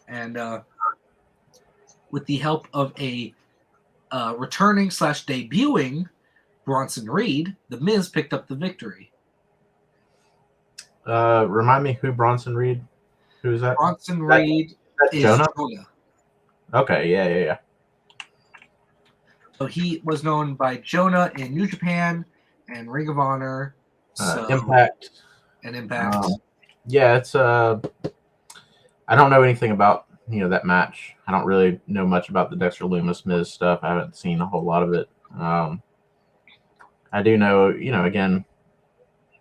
And with the help of a returning/debuting Bronson Reed, The Miz picked up the victory. Remind me who Bronson Reed? Who is that? Bronson Reed is Jonah? Okay, yeah. So he was known by Jonah in New Japan and Ring of Honor. Impact. And Impact. Yeah, it's I don't know anything about that match. I don't really know much about the Dexter Lumis Miz stuff. I haven't seen a whole lot of it. I do know, again,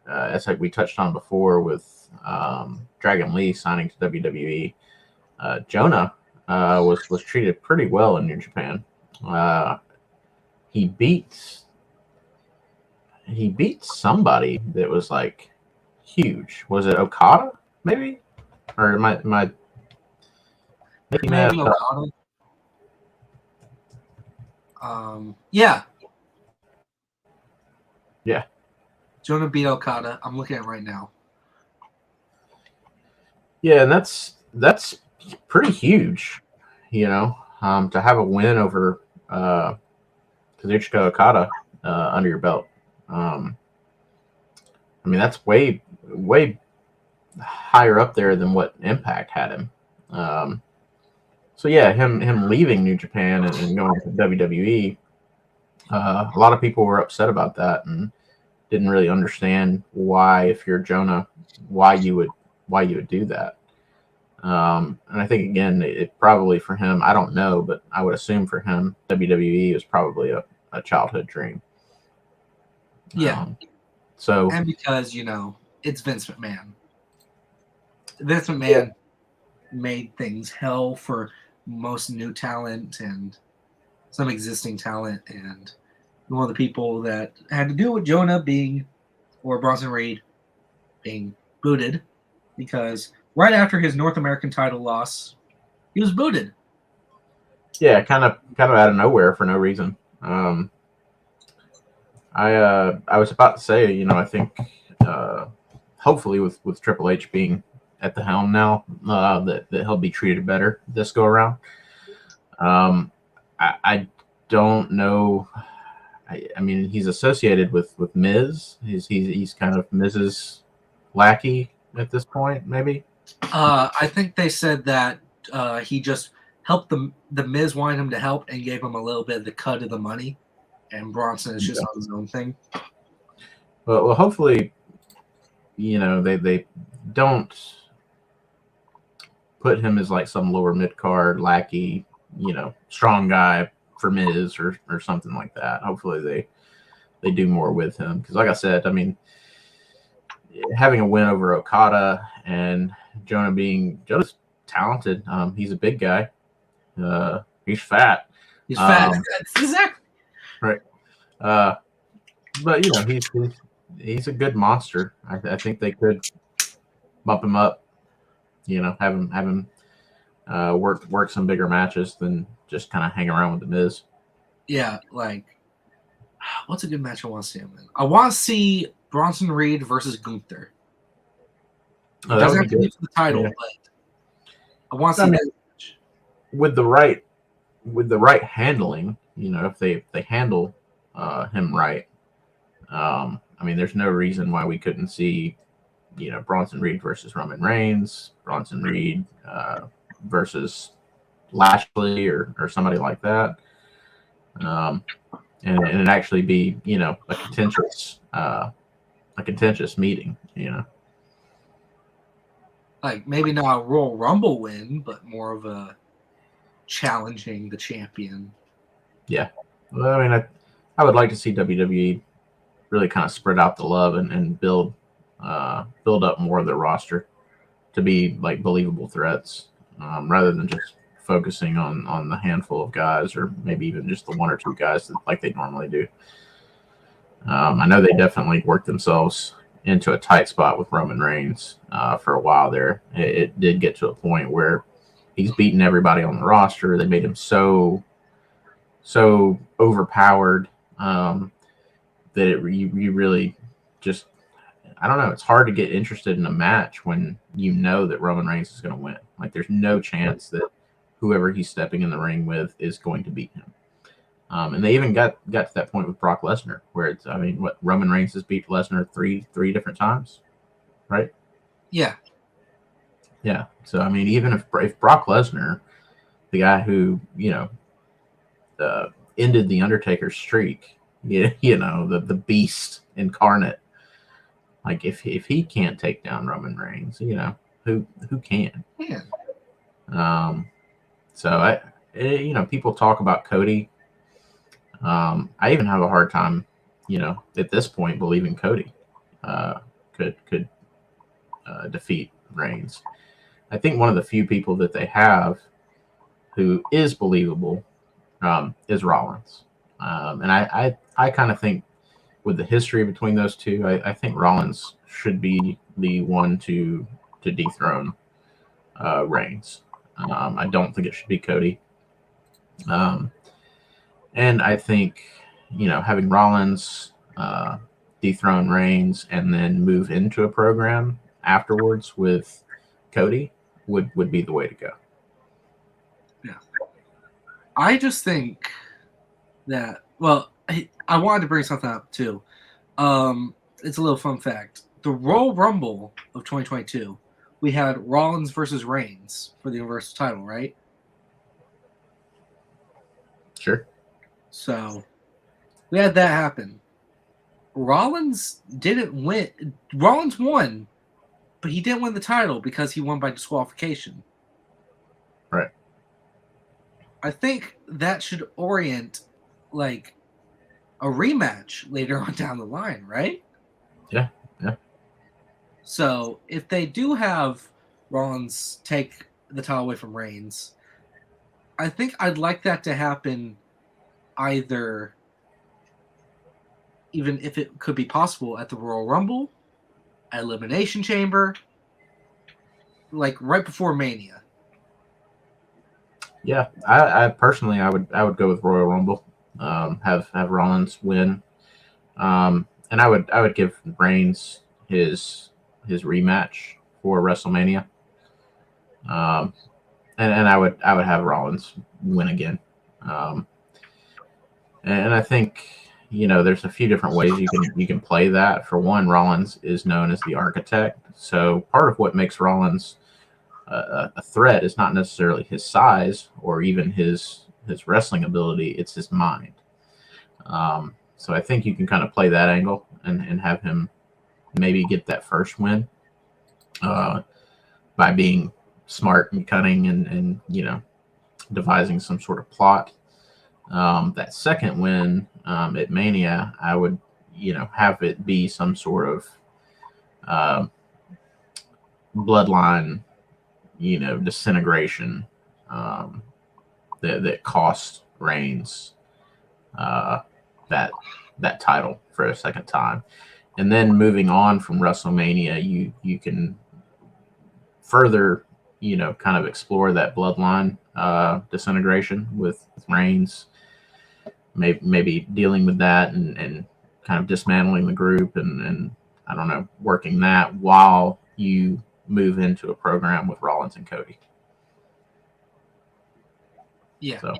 as like we touched on before with Dragon Lee signing to WWE, Jonah was treated pretty well in New Japan. He beat somebody that was like huge. Was it Okada? Maybe, or am I Maybe Okada. Yeah. Yeah. Jonah beat Okada. I'm looking at it right now. Yeah, and that's pretty huge, to have a win over Kazuchika Okada under your belt. I mean, that's way higher up there than what Impact had him. So yeah, him leaving New Japan and going to WWE, a lot of people were upset about that and didn't really understand why, if you're Jonah, why you would do that. And I think, again, it probably for him, I don't know, but I would assume for him, WWE is probably a childhood dream. Yeah. So, and because it's Vince McMahon. Vince McMahon made things hell for most new talent and some existing talent, and one of the people that had to do with Jonah or Bronson Reed being booted, because right after his North American title loss, he was booted. Yeah, kind of out of nowhere for no reason. I was about to say, I think hopefully with Triple H being at the helm now, that he'll be treated better this go around. I don't know. I mean, he's associated with Miz. He's kind of Miz's lackey at this point, maybe. I think they said that he just helped the Miz wanted him to help and gave him a little bit of the cut of the money, and Bronson is just on his own thing. Well, hopefully, they don't put him as like some lower mid card lackey, strong guy for Miz or something like that. Hopefully they do more with him, because like I said, I mean, having a win over Okada and Jonah's talented. He's a big guy. He's fat. He's fat. That's exactly right. But he's a good monster. I think they could bump him up. Have him work some bigger matches than just kind of hang around with the Miz. Yeah, what's a good match I want to see him in? I want to see Bronson Reed versus Gunther. It doesn't have to be for the title, but I want to see that match. With the right handling, if they handle him right, there's no reason why we couldn't see, Bronson Reed versus Roman Reigns, Bronson Reed versus Lashley or somebody like that, and it actually be a contentious meeting, Like maybe not a Royal Rumble win, but more of a challenging the champion. Yeah, well, I would like to see WWE really kind of spread out the love and build up more of their roster to be like believable threats, rather than just focusing on the handful of guys or maybe even just the one or two guys like they normally do. I know they definitely worked themselves into a tight spot with Roman Reigns for a while there. It did get to a point where he's beaten everybody on the roster. They made him so overpowered that you really just, I don't know. It's hard to get interested in a match when you know that Roman Reigns is going to win. Like there's no chance that whoever he's stepping in the ring with is going to beat him. And they even got to that point with Brock Lesnar, where it's, Roman Reigns has beat Lesnar three different times, right? Yeah. Yeah. So even if Brock Lesnar, the guy who ended the Undertaker's streak, the beast incarnate, like if he can't take down Roman Reigns, who can? Yeah. So people talk about Cody. I even have a hard time, at this point, believing Cody could defeat Reigns. I think one of the few people that they have who is believable is Rollins, and I kind of think with the history between those two, I think Rollins should be the one to dethrone Reigns. I don't think it should be Cody. And I think, having Rollins dethrone Reigns and then move into a program afterwards with Cody would be the way to go. Yeah. I just think that, well, I wanted to bring something up too. It's a little fun fact. The Royal Rumble of 2022, we had Rollins versus Reigns for the Universal title, right? Sure. So we had that happen. Rollins didn't win. Rollins won, but he didn't win the title because he won by disqualification. Right. I think that should orient like a rematch later on down the line, right? Yeah. So if they do have Rollins take the title away from Reigns, I think I'd like that to happen either, even if it could be possible, at the Royal Rumble, at Elimination Chamber, like right before Mania. Yeah, I personally I would go with Royal Rumble. Have Rollins win, and I would give Reigns his rematch for WrestleMania. And I would have Rollins win again. And I think there's a few different ways you can play that. For one, Rollins is known as the architect, so part of what makes Rollins a threat is not necessarily his size or even his wrestling ability; it's his mind. So I think you can kind of play that angle and have him maybe get that first win by being smart and cunning and devising some sort of plot. That second win at Mania, I would have it be some sort of bloodline, disintegration that cost Reigns that title for a second time. And then moving on from WrestleMania, you can further, kind of explore that bloodline disintegration with Reigns, maybe dealing with that and kind of dismantling the group and I don't know, working that while you move into a program with Rollins and Cody. Yeah. So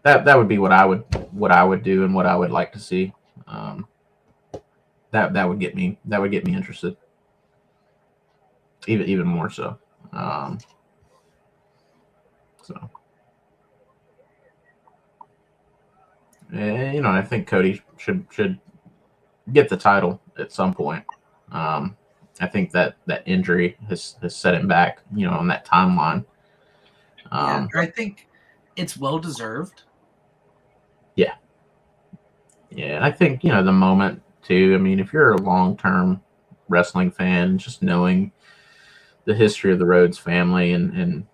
that would be what I would do and what I would like to see. That would get me interested, even more so. So, I think Cody should get the title at some point. I think that injury has set him back, on that timeline. Yeah, I think it's well deserved. Yeah. Yeah, and I think, the moment too, I mean, if you're a long-term wrestling fan, just knowing the history of the Rhodes family and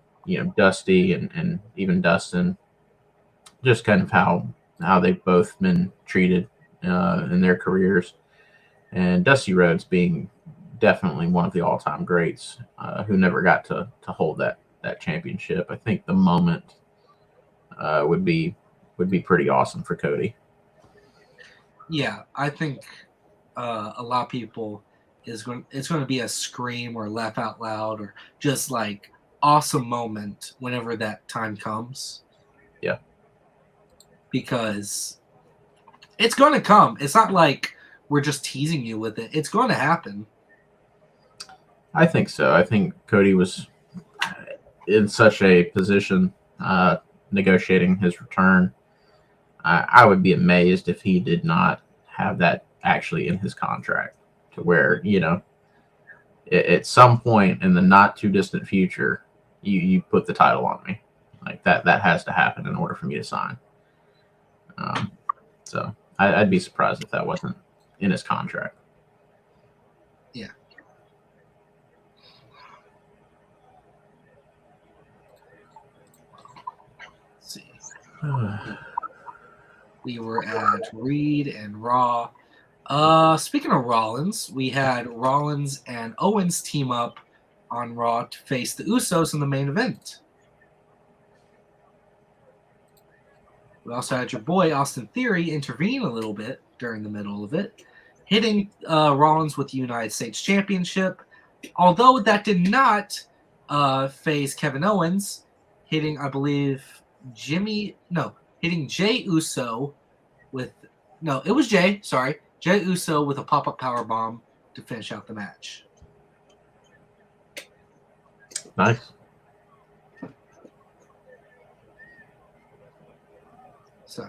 Dusty and even Dustin, just kind of how they've both been treated in their careers, and Dusty Rhodes being definitely one of the all-time greats who never got to hold that championship. I think the moment would be pretty awesome for Cody. Yeah, I think a lot of people it's going to be a scream or laugh out loud or just like awesome moment whenever that time comes. Yeah. Because it's going to come. It's not like we're just teasing you with it. It's going to happen. I think so. I think Cody was in such a position negotiating his return. I would be amazed if he did not have that actually in his contract, to where, at some point in the not too distant future, you put the title on me. Like that has to happen in order for me to sign. So I'd be surprised if that wasn't in his contract. Yeah. Let's see. We were at Reed and Raw. Speaking of Rollins, we had Rollins and Owens team up on Raw to face the Usos in the main event. We also had your boy Austin Theory intervene a little bit during the middle of it, hitting Rollins with the United States Championship. Although that did not phase Kevin Owens, hitting, I believe, hitting Jey Uso with it was Jey Uso with a pop-up powerbomb to finish out the match. Nice. So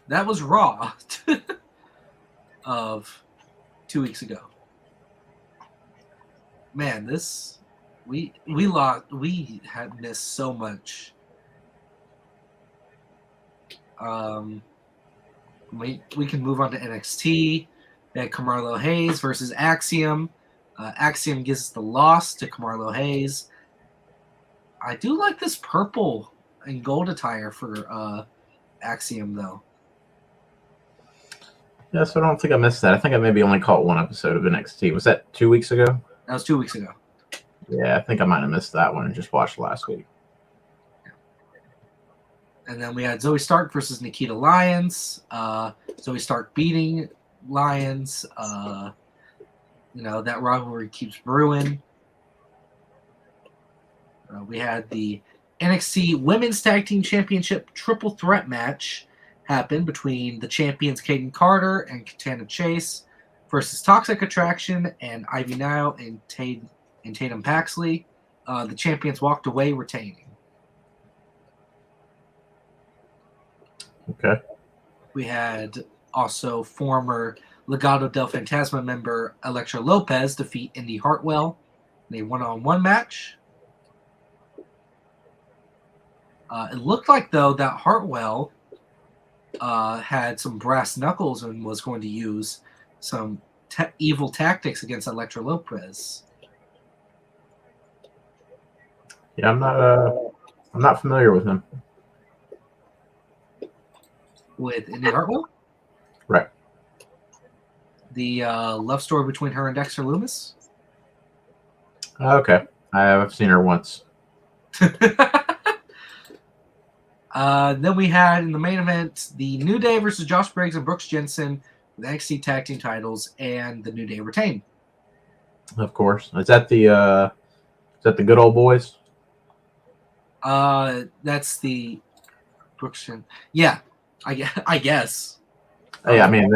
that was Raw of 2 weeks ago. Man, we had missed so much. We can move on to NXT. We had Carmelo Hayes versus Axiom. Axiom gives the loss to Carmelo Hayes. I do like this purple and gold attire for Axiom, though. Yeah, so I don't think I missed that. I think I maybe only caught one episode of NXT. Was that 2 weeks ago? That was 2 weeks ago. Yeah, I think I might have missed that one and just watched last week. And then we had Zoe Stark versus Nikita Lyons. Zoe Stark beating Lyons. That rivalry keeps brewing. We had the NXT Women's Tag Team Championship triple threat match happen between the champions Kaden Carter and Katana Chase versus Toxic Attraction and Ivy Nile and Tatum Paxley. The champions walked away retaining. Okay. We had also former Legado del Fantasma member Elektra Lopez defeat Indy Hartwell in a one-on-one match. It looked like, though, that Hartwell had some brass knuckles and was going to use some Evil Tactics against Elektra Lopez. Yeah, I'm not familiar with him. With Indy Hartwell. Right. The love story between her and Dexter Lumis. Okay, I've seen her once. Then we had in the main event the New Day versus Josh Briggs and Brooks Jensen with NXT Tag Team titles, and the New Day retain. Of course, is that the Good Old Boys? That's the Brooks Jensen. Yeah, I guess. Yeah, I mean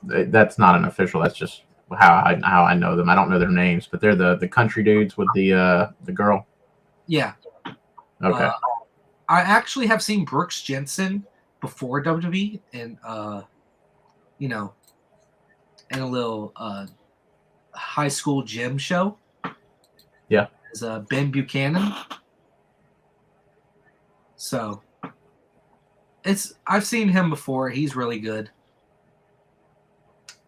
that's not an official. That's just how I know them. I don't know their names, but they're the country dudes with the girl. Yeah. Okay. I actually have seen Brooks Jensen before WWE, and in a little high school gym show. Yeah. As Ben Buchanan. So I've seen him before. He's really good.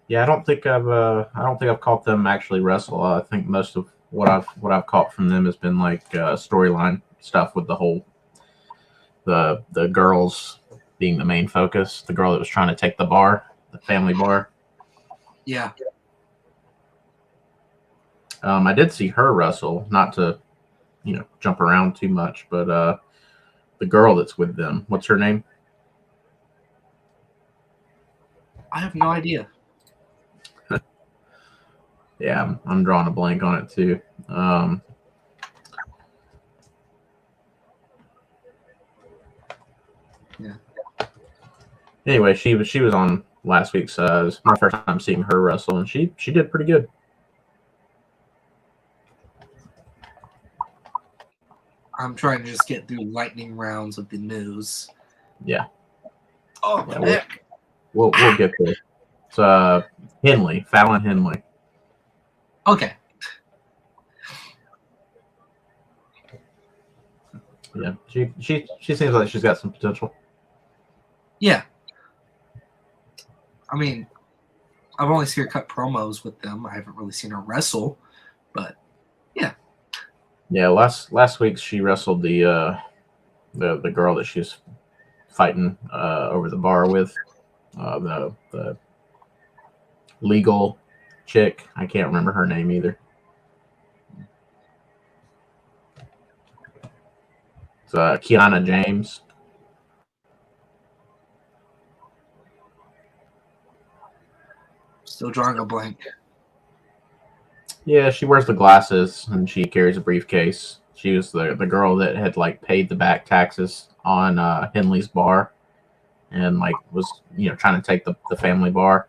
Yeah, I don't think I've caught them actually wrestle. I think most of what I've caught from them has been like storyline stuff with the whole the girls being the main focus. The girl that was trying to take the bar, the family bar. Yeah. I did see her wrestle, not to jump around too much, but the girl that's with them, what's her name? I have no idea. Yeah, I'm drawing a blank on it too. Yeah. Anyway, she was on last week's. It was my first time seeing her wrestle, and she did pretty good. I'm trying to just get through lightning rounds of the news. Yeah. Oh, yeah, my neck. We'll get there. It's Fallon Henley. Okay. Yeah, she seems like she's got some potential. Yeah. I mean, I've only seen her cut promos with them. I haven't really seen her wrestle, but yeah. Yeah, last week she wrestled the girl that she was fighting over the bar with, the legal chick. I can't remember her name either. It's Kiana James. Still drawing a blank. Yeah, she wears the glasses and she carries a briefcase. She was the girl that had like paid the back taxes on Henley's bar, and like was trying to take the family bar.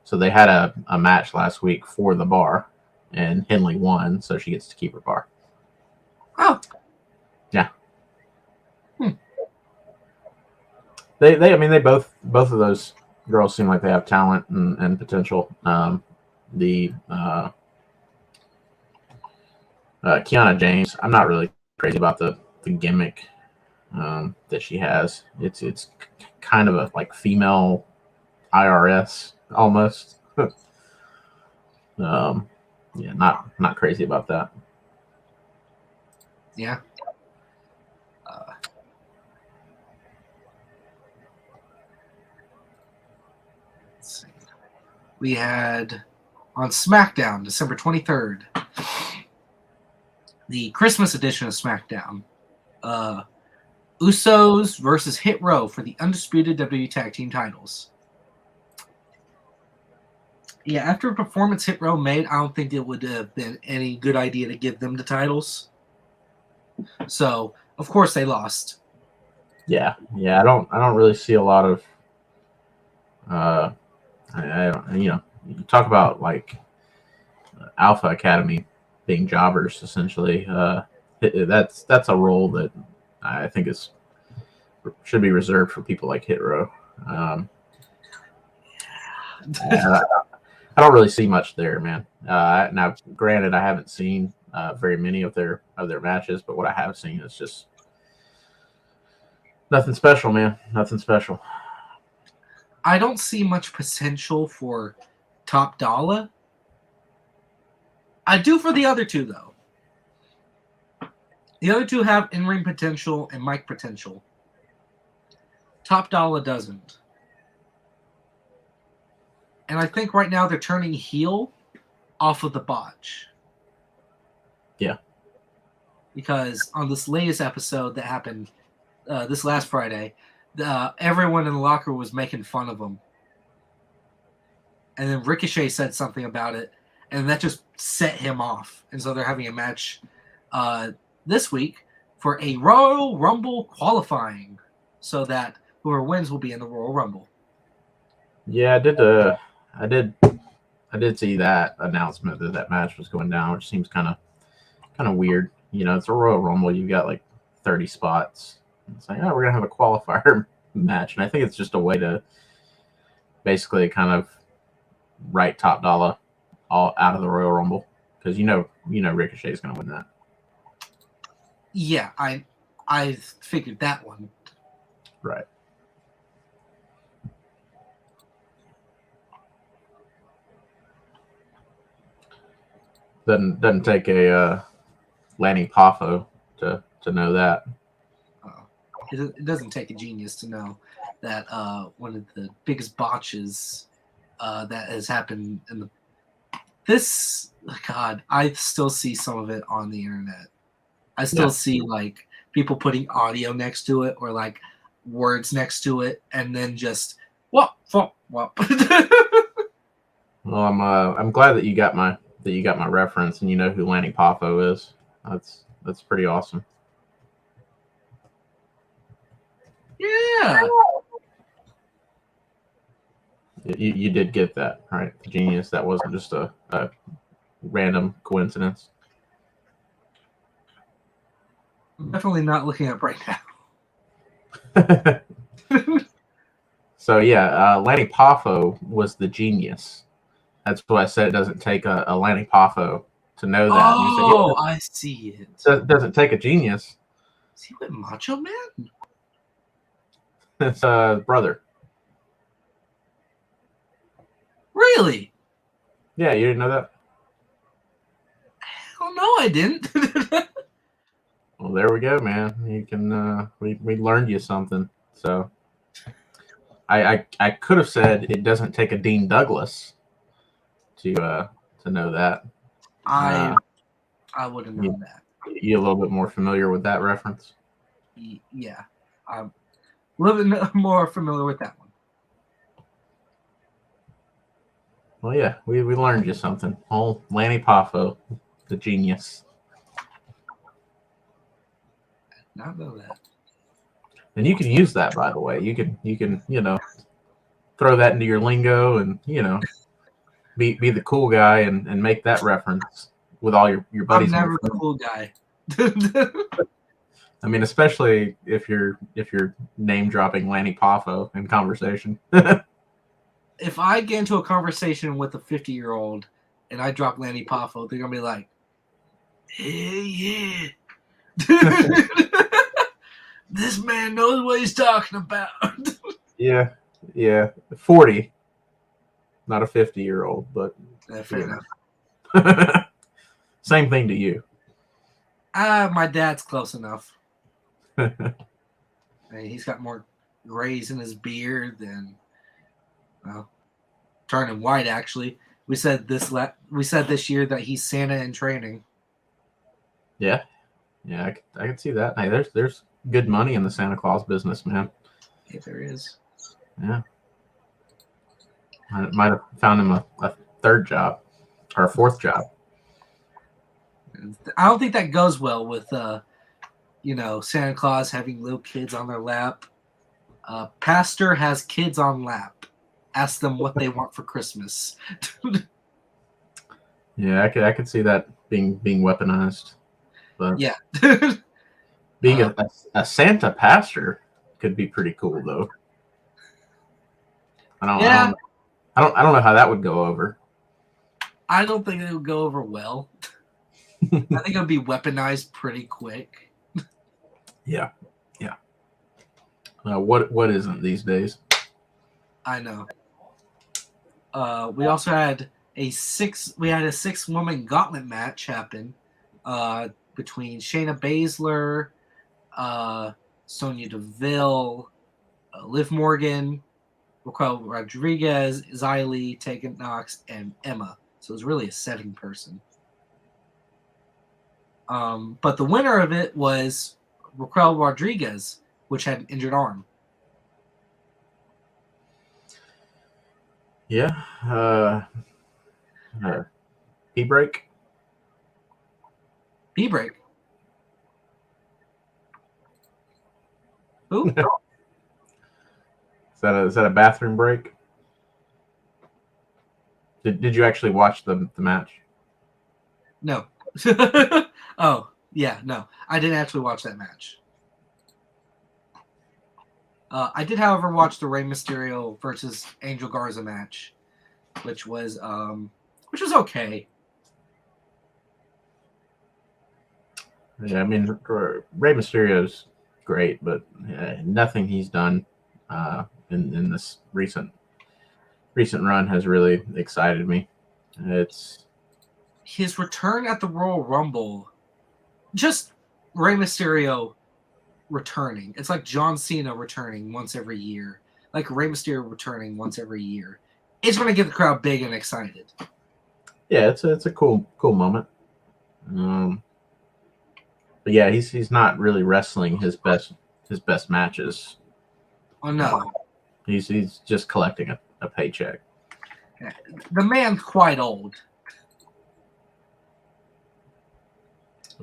So they had a match last week for the bar, and Henley won, so she gets to keep her bar. Oh. Yeah. They both of those girls seem like they have talent and potential. Kiana James, I'm not really crazy about the gimmick that she has. It's kind of a like female IRS almost. Yeah, not crazy about that. Yeah. Let's see. We had on SmackDown, December 23rd, the Christmas edition of SmackDown. Usos versus Hit Row for the undisputed WWE Tag Team titles. Yeah, after a performance Hit Row made, I don't think it would have been any good idea to give them the titles. So, of course, they lost. Yeah. I don't really see a lot of. You talk about like Alpha Academy being jobbers essentially. That's a role that I think should be reserved for people like Hit Row. I don't really see much there, man. Now, granted, I haven't seen very many of their matches, but what I have seen is just nothing special, man. Nothing special. I don't see much potential for Top Dollar I do for the other two, though. The other two have in-ring potential and mic potential. Top Dollar doesn't. And I think right now they're turning heel off of the botch. Yeah. Because on this latest episode that happened this last Friday, everyone in the locker was making fun of them. And then Ricochet said something about it, and that just set him off. And so they're having a match this week for a Royal Rumble qualifying, so that whoever wins will be in the Royal Rumble. Yeah, I did see that announcement that match was going down, which seems kind of weird. You know, it's a Royal Rumble. You've got like 30 spots. It's like, oh, we're gonna have a qualifier match, and I think it's just a way to basically kind of write Top Dollar all out of the Royal Rumble, because you know Ricochet is gonna win that. Yeah, I figured that one. Right. Doesn't take a Lanny Poffo to know that. It doesn't take a genius to know that one of the biggest botches that has happened in God, I still see some of it on the internet. I still see like people putting audio next to it or like words next to it, and then just whoop. Well, I'm glad that you got my reference and you know who Lanny Poffo is. That's pretty awesome. Yeah. You did get that, right? Genius. That wasn't just a random coincidence. I'm definitely not looking up right now. So yeah, Lanny Poffo was the genius. That's what I said. It doesn't take a Lanny Poffo to know that. Oh, I see it. It doesn't take a genius. Is he with Macho Man? It's brother. Really? Yeah, you didn't know that? Hell no, I didn't. Well, there we go, man. You can we learned you something. So I could have said it doesn't take a Dean Douglas to know that. I would have known that. You a little bit more familiar with that reference? Yeah, I'm a little bit more familiar with that one. Well, yeah, we learned you something. Oh, Lanny Poffo, the genius. Not know that. And you can use that, by the way. You can throw that into your lingo and be the cool guy and make that reference with all your buddies. I'm never the cool guy. I mean, especially if you're name dropping Lanny Poffo in conversation. If I get into a conversation with a 50-year-old and I drop Lanny Poffo, they're gonna be like, "Hey, yeah, this man knows what he's talking about." Yeah, 40, not a 50-year-old, but fair enough. Same thing to you. My dad's close enough. He's got more grays in his beard than, well, turning white. Actually, we said this year that he's Santa in training. Yeah, I can see that. Hey, there's good money in the Santa Claus business, man. If there is. Yeah. I might have found him a third job or a fourth job. I don't think that goes well with Santa Claus having little kids on their lap. Pastor has kids on lap. Ask them what they want for Christmas. Yeah, I could see that being weaponized. But yeah. being a Santa pastor could be pretty cool though. I don't know how that would go over. I don't think it would go over well. I think it would be weaponized pretty quick. Yeah. What isn't these days? I know. We also had we had a 6-woman gauntlet match happen between Shayna Baszler, Sonya Deville, Liv Morgan, Raquel Rodriguez, Xylee, Tegan Knox, and Emma. So it was really a 7-person. But the winner of it was Raquel Rodriguez, which had an injured arm. Yeah. P-break. P-break. Who? Is that a bathroom break? Did you actually watch the match? No. Oh, yeah, no. I didn't actually watch that match. I did, however, watch the Rey Mysterio versus Angel Garza match, which was okay. Yeah, I mean, Rey Mysterio's great, but nothing he's done in this recent run has really excited me. It's his return at the Royal Rumble, just Rey Mysterio returning. It's like John Cena returning once every year, like Rey Mysterio returning once every year. It's going to get the crowd big and excited. Yeah, it's a cool moment. But yeah, he's not really wrestling his best matches. Oh no, he's just collecting a paycheck. The man's quite old.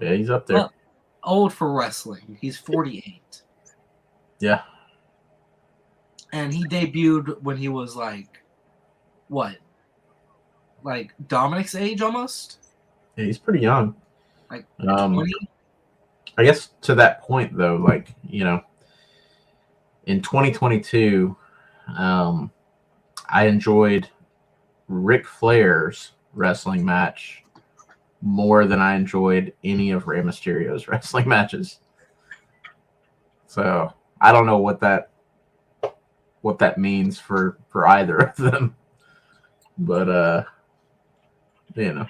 Yeah, he's up there. Well, old for wrestling. He's 48. Yeah. And he debuted when he was like, what? Like Dominic's age almost? Yeah, he's pretty young. Like 20? I guess to that point though, like, you know, in 2022, I enjoyed Ric Flair's wrestling match more than I enjoyed any of Rey Mysterio's wrestling matches. So I don't know what that means for either of them, but you know.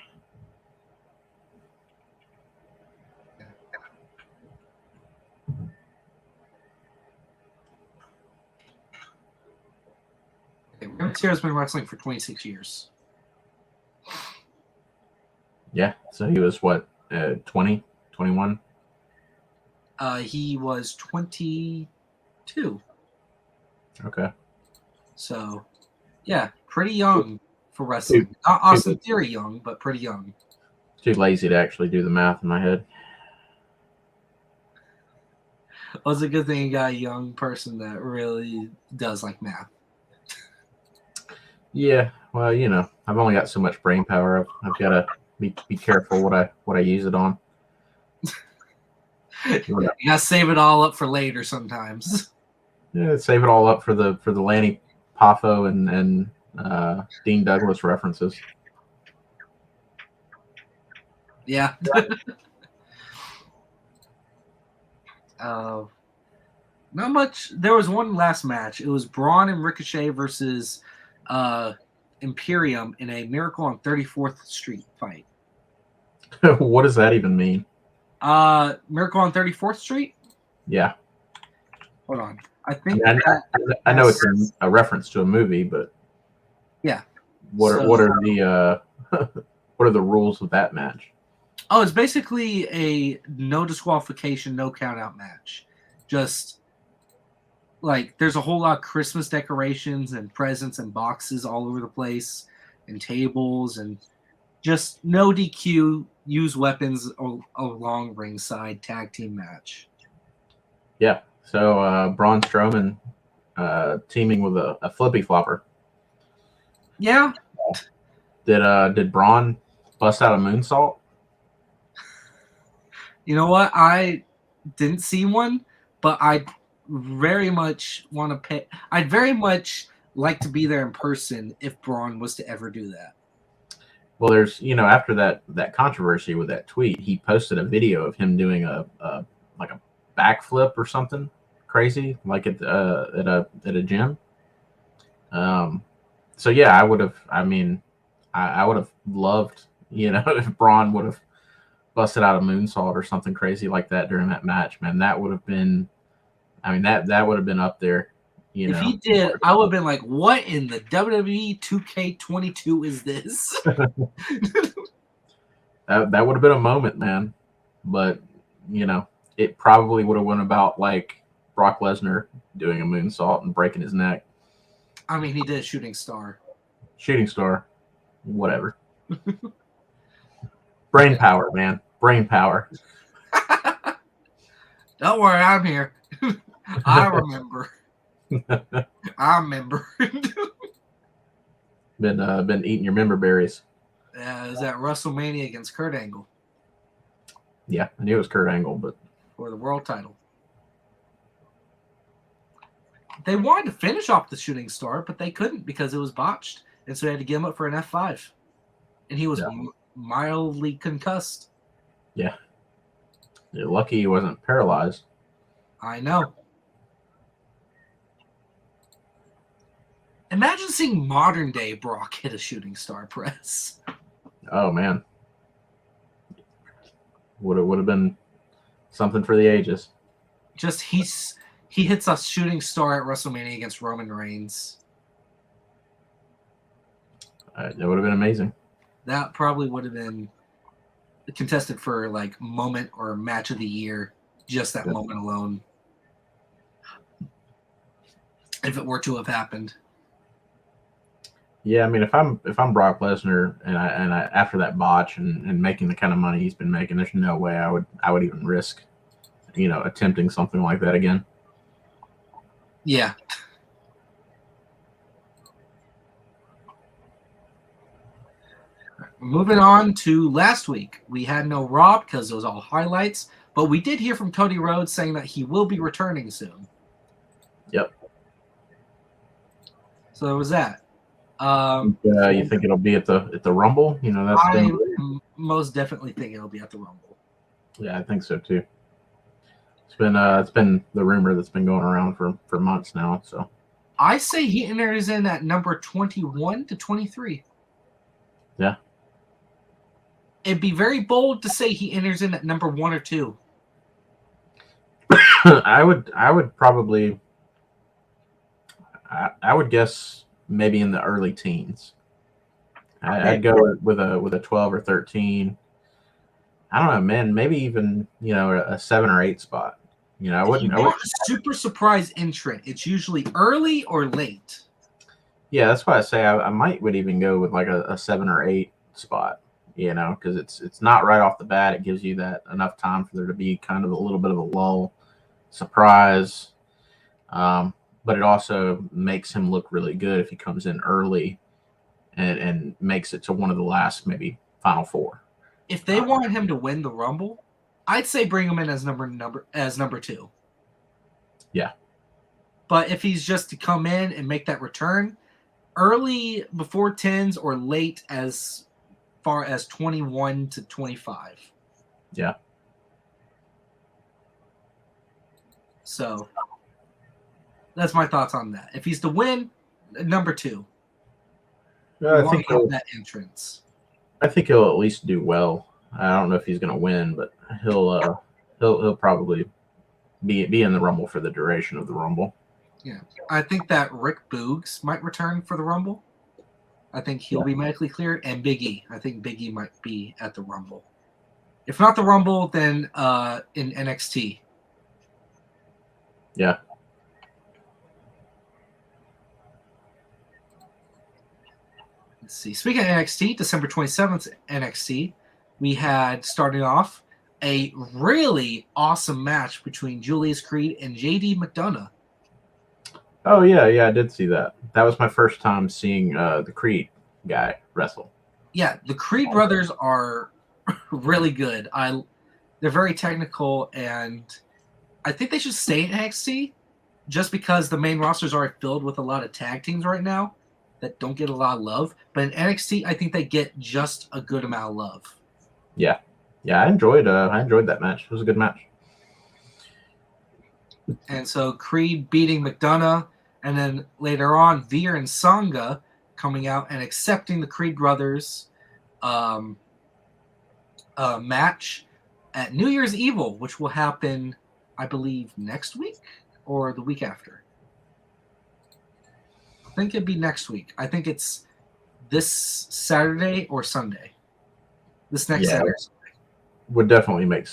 Rey Mysterio's been wrestling for 26 years. Yeah, so he was what, 20, 21? He was 22. Okay. So, yeah, pretty young for wrestling. Not Austin Theory young, but pretty young. Too lazy to actually do the math in my head. Well, it's a good thing you got a young person that really does like math. Yeah, well, you know, I've only got so much brain power. I've got to be careful what I use it on. You gotta save it all up for later sometimes. Yeah, save it all up for the Lanny Poffo and Dean Douglas references. Yeah. Not much. There was one last match. It was Braun and Ricochet versus Imperium in a Miracle on 34th Street fight. What does that even mean? Miracle on 34th Street? Yeah. Hold on. I know it's a reference to a movie, but yeah. What are the what are the rules of that match? Oh, it's basically a no disqualification, no count out match. Just like there's a whole lot of Christmas decorations and presents and boxes all over the place and tables and just no DQ, use weapons along ringside tag team match. Yeah. So Braun Strowman teaming with a flippy flopper. Yeah. Did Braun bust out a moonsault? You know what? I didn't see one, but I very much want to pay. I'd very much like to be there in person if Braun was to ever do that. Well, there's, you know, after that controversy with that tweet, he posted a video of him doing a backflip or something crazy, like at a gym. So yeah, I I would have loved, if Braun would have busted out a moonsault or something crazy like that during that match, man. That would have been, that would have been up there. If he did, I would have been like, "What in the WWE 2K22 is this?" that would have been a moment, man. But it probably would have went about like Brock Lesnar doing a moonsault and breaking his neck. I mean, he did shooting star. Shooting star, whatever. Brain power, man. Brain power. Don't worry, I'm here. I remember. I remember. Been eating your member berries. Is that WrestleMania against Kurt Angle? Yeah, I knew it was Kurt Angle, but for the world title. They wanted to finish off the shooting star, but they couldn't because it was botched, and so they had to give him up for an F5, and he was mildly concussed. Yeah. You're lucky he wasn't paralyzed. I know. Imagine seeing modern day Brock hit a shooting star press. Oh man, would have been something for the ages. Just he hits a shooting star at WrestleMania against Roman Reigns. It would have been amazing. That probably would have been contested for like moment or match of the year. Just that moment alone, if it were to have happened. Yeah, I mean, if I'm Brock Lesnar and I after that botch and making the kind of money he's been making, there's no way I would even risk, attempting something like that again. Yeah. Moving on to last week, we had no Raw because it was all highlights, but we did hear from Cody Rhodes saying that he will be returning soon. Yep. So there was that. You think it'll be at the Rumble? I most definitely think it'll be at the Rumble. Yeah, I think so too. It's been the rumor that's been going around for months now. So I say he enters in at number 21 to 23. Yeah. It'd be very bold to say he enters in at number 1 or 2. I would probably I would guess maybe in the early teens. I'd go with a 12 or 13. I don't know, man. Maybe even a 7 or 8 spot. I wouldn't. A super surprise entrant. It's usually early or late. Yeah, that's why I say I would even go with like a 7 or 8 spot. Because it's not right off the bat. It gives you that enough time for there to be kind of a little bit of a lull, surprise. But it also makes him look really good if he comes in early and makes it to one of the last maybe final 4. If they wanted him to win the Rumble, I'd say bring him in as number 2. Yeah. But if he's just to come in and make that return, early before 10s or late as far as 21 to 25. Yeah. So that's my thoughts on that. If he's to win, number 2. I think that entrance. I think he'll at least do well. I don't know if he's going to win, but he'll probably be in the Rumble for the duration of the Rumble. Yeah, I think that Rick Boogs might return for the Rumble. I think he'll be medically cleared, and Big E. I think Big E might be at the Rumble. If not the Rumble, then in NXT. Yeah. Let's see. Speaking of NXT, December 27th NXT, we had starting off a really awesome match between Julius Creed and JD McDonough. Oh yeah, I did see that. That was my first time seeing the Creed guy wrestle. Yeah, the Creed brothers are really good. They're very technical, and I think they should stay in NXT just because the main rosters are filled with a lot of tag teams right now that don't get a lot of love. But in NXT, I think they get just a good amount of love. Yeah, I enjoyed that match. It was a good match. And so Creed beating McDonough, and then later on, Veer and Sangha coming out and accepting the Creed brothers match at New Year's Evil, which will happen, I believe, next week or the week after. I think it'd be next week. I think it's this Saturday or Sunday. This next Saturday. Would definitely make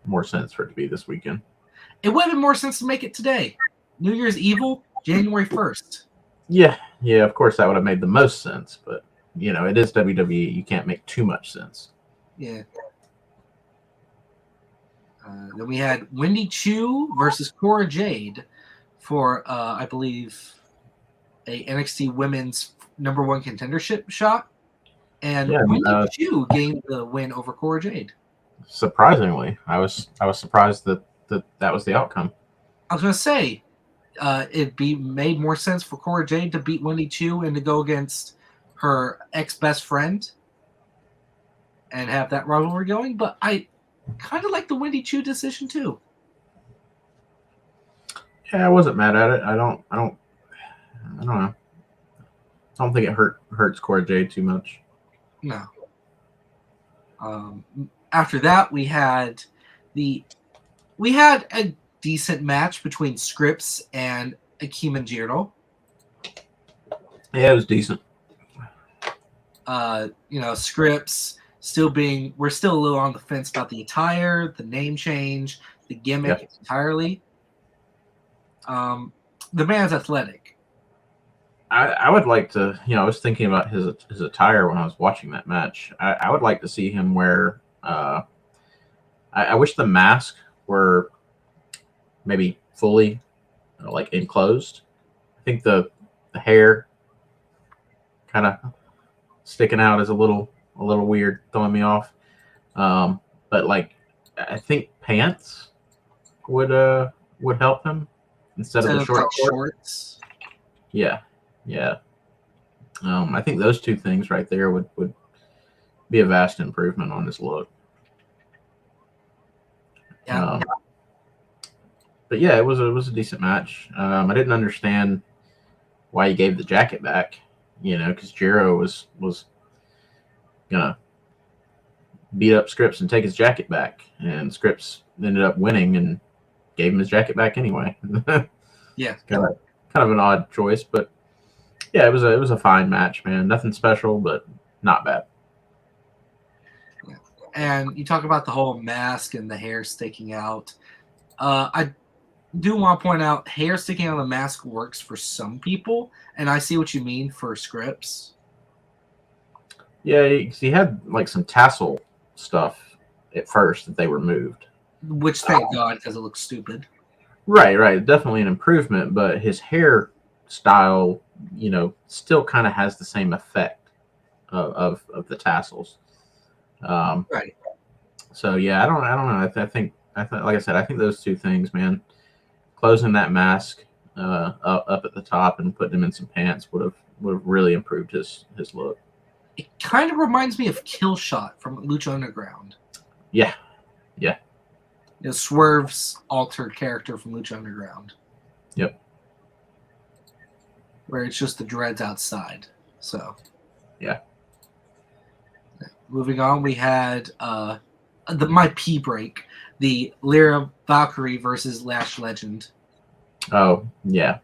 more sense for it to be this weekend. It would have been more sense to make it today. New Year's Evil, January 1st. Yeah, of course that would have made the most sense, but it is WWE. You can't make too much sense. Yeah. Then we had Wendy Chu versus Cora Jade for, I believe, a NXT Women's #1 contendership shot. And Wendy Chu gained the win over Cora Jade. Surprisingly, I was surprised that was the outcome. I was going to say, it'd made more sense for Cora Jade to beat Wendy Chu and to go against her ex-best friend and have that rivalry going, but I kind of like the Wendy Chu decision too. Yeah, I wasn't mad at it. I don't know. I don't think it hurts Cora Jade too much. No. After that, we had a decent match between Scripps and Akeem and Jiro. Yeah, it was decent. Scripps we're still a little on the fence about the attire, the name change, the gimmick entirely. The man's athletic. I would like to, I was thinking about his attire when I was watching that match. I would like to see him wear. I wish the mask were maybe fully enclosed. I think the hair kind of sticking out is a little weird, throwing me off. But I think pants would help him instead of the shorts. Yeah. I think those two things right there would be a vast improvement on his look. Yeah. But yeah, it was a decent match. I didn't understand why he gave the jacket back, because Jiro was gonna beat up Scripps and take his jacket back, and Scripps ended up winning and gave him his jacket back anyway. Yeah, kind of an odd choice, but yeah, it was a fine match, man. Nothing special, but not bad. Yeah. And you talk about the whole mask and the hair sticking out. I do want to point out, hair sticking out of the mask works for some people, and I see what you mean for Scripps. Yeah, he had some tassel stuff at first that they removed. Which, thank God, because it looks stupid. Right. Definitely an improvement, but his hair style, still kind of has the same effect of the tassels. Right. So yeah, I don't know. I think like I said, I think those two things, man, closing that mask up at the top and putting him in some pants would have really improved his look. It kind of reminds me of Killshot from Lucha Underground. Yeah. Swerve's altered character from Lucha Underground. Yep. Where it's just the dreads outside. So. Yeah. Moving on, we had my pee break, the Lyra Valkyrie versus Lash Legend. Oh yeah,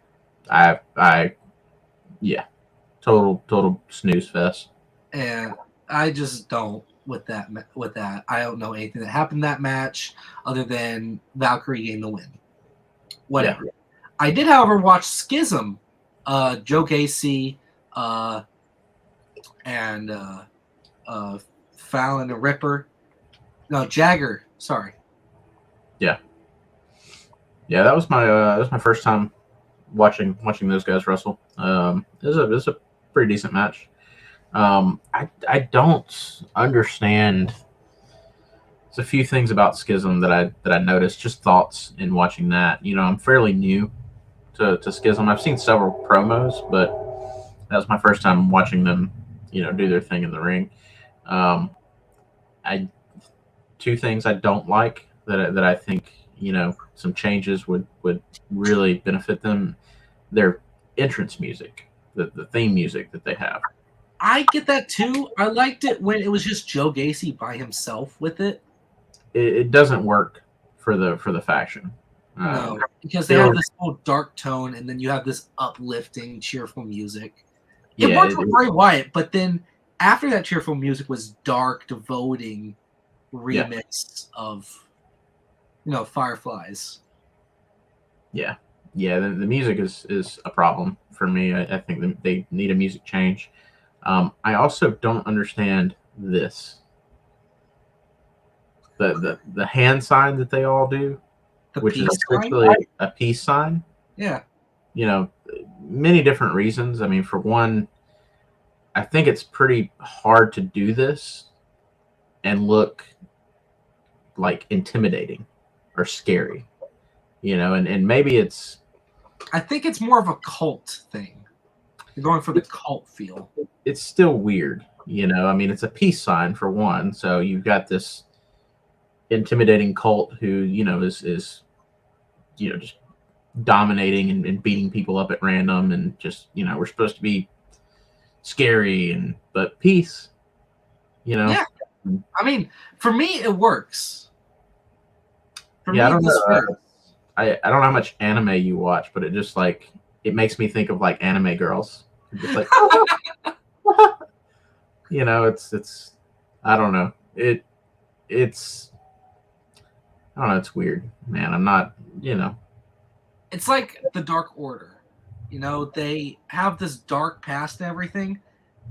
total snooze fest. And I just don't with that. I don't know anything that happened in that match other than Valkyrie getting the win. Whatever. Yeah. I did, however, watch Schism, Joe Gacy, and Fallon and Ripper. No, Jagger. Sorry. Yeah, that was my first time watching those guys wrestle. It was a pretty decent match. I don't understand. There's a few things about Schism that I noticed. Just thoughts in watching that. I'm fairly new to Schism. I've seen several promos, but that was my first time watching them, do their thing in the ring. Two things I don't like that I think some changes would really benefit them. Their entrance music. the theme music that they have. I get that too. I liked it when it was just Joe Gacy by himself with it. It doesn't work for the faction. No, because they have this whole dark tone, and then you have this uplifting, cheerful music. It worked with Bray Wyatt, but then after that cheerful music was dark, devoting remix of, Fireflies. Yeah. The music is a problem for me. I think that they need a music change. I also don't understand this. The hand sign that they all do, which is essentially a peace sign. Yeah. Many different reasons. I mean, for one, I think it's pretty hard to do this and look like intimidating or scary, and maybe it's. I think it's more of a cult thing. You're going for the cult feel. It's still weird, I mean, it's a peace sign for one. So you've got this intimidating cult who, is just dominating and beating people up at random, and just, we're supposed to be scary but peace, Yeah. I mean, for me, it works. I don't know. I don't know how much anime you watch, but it just it makes me think of anime girls. Just it's I don't know. It's I don't know, it's weird, man. I'm not, It's like the Dark Order. They have this dark past and everything,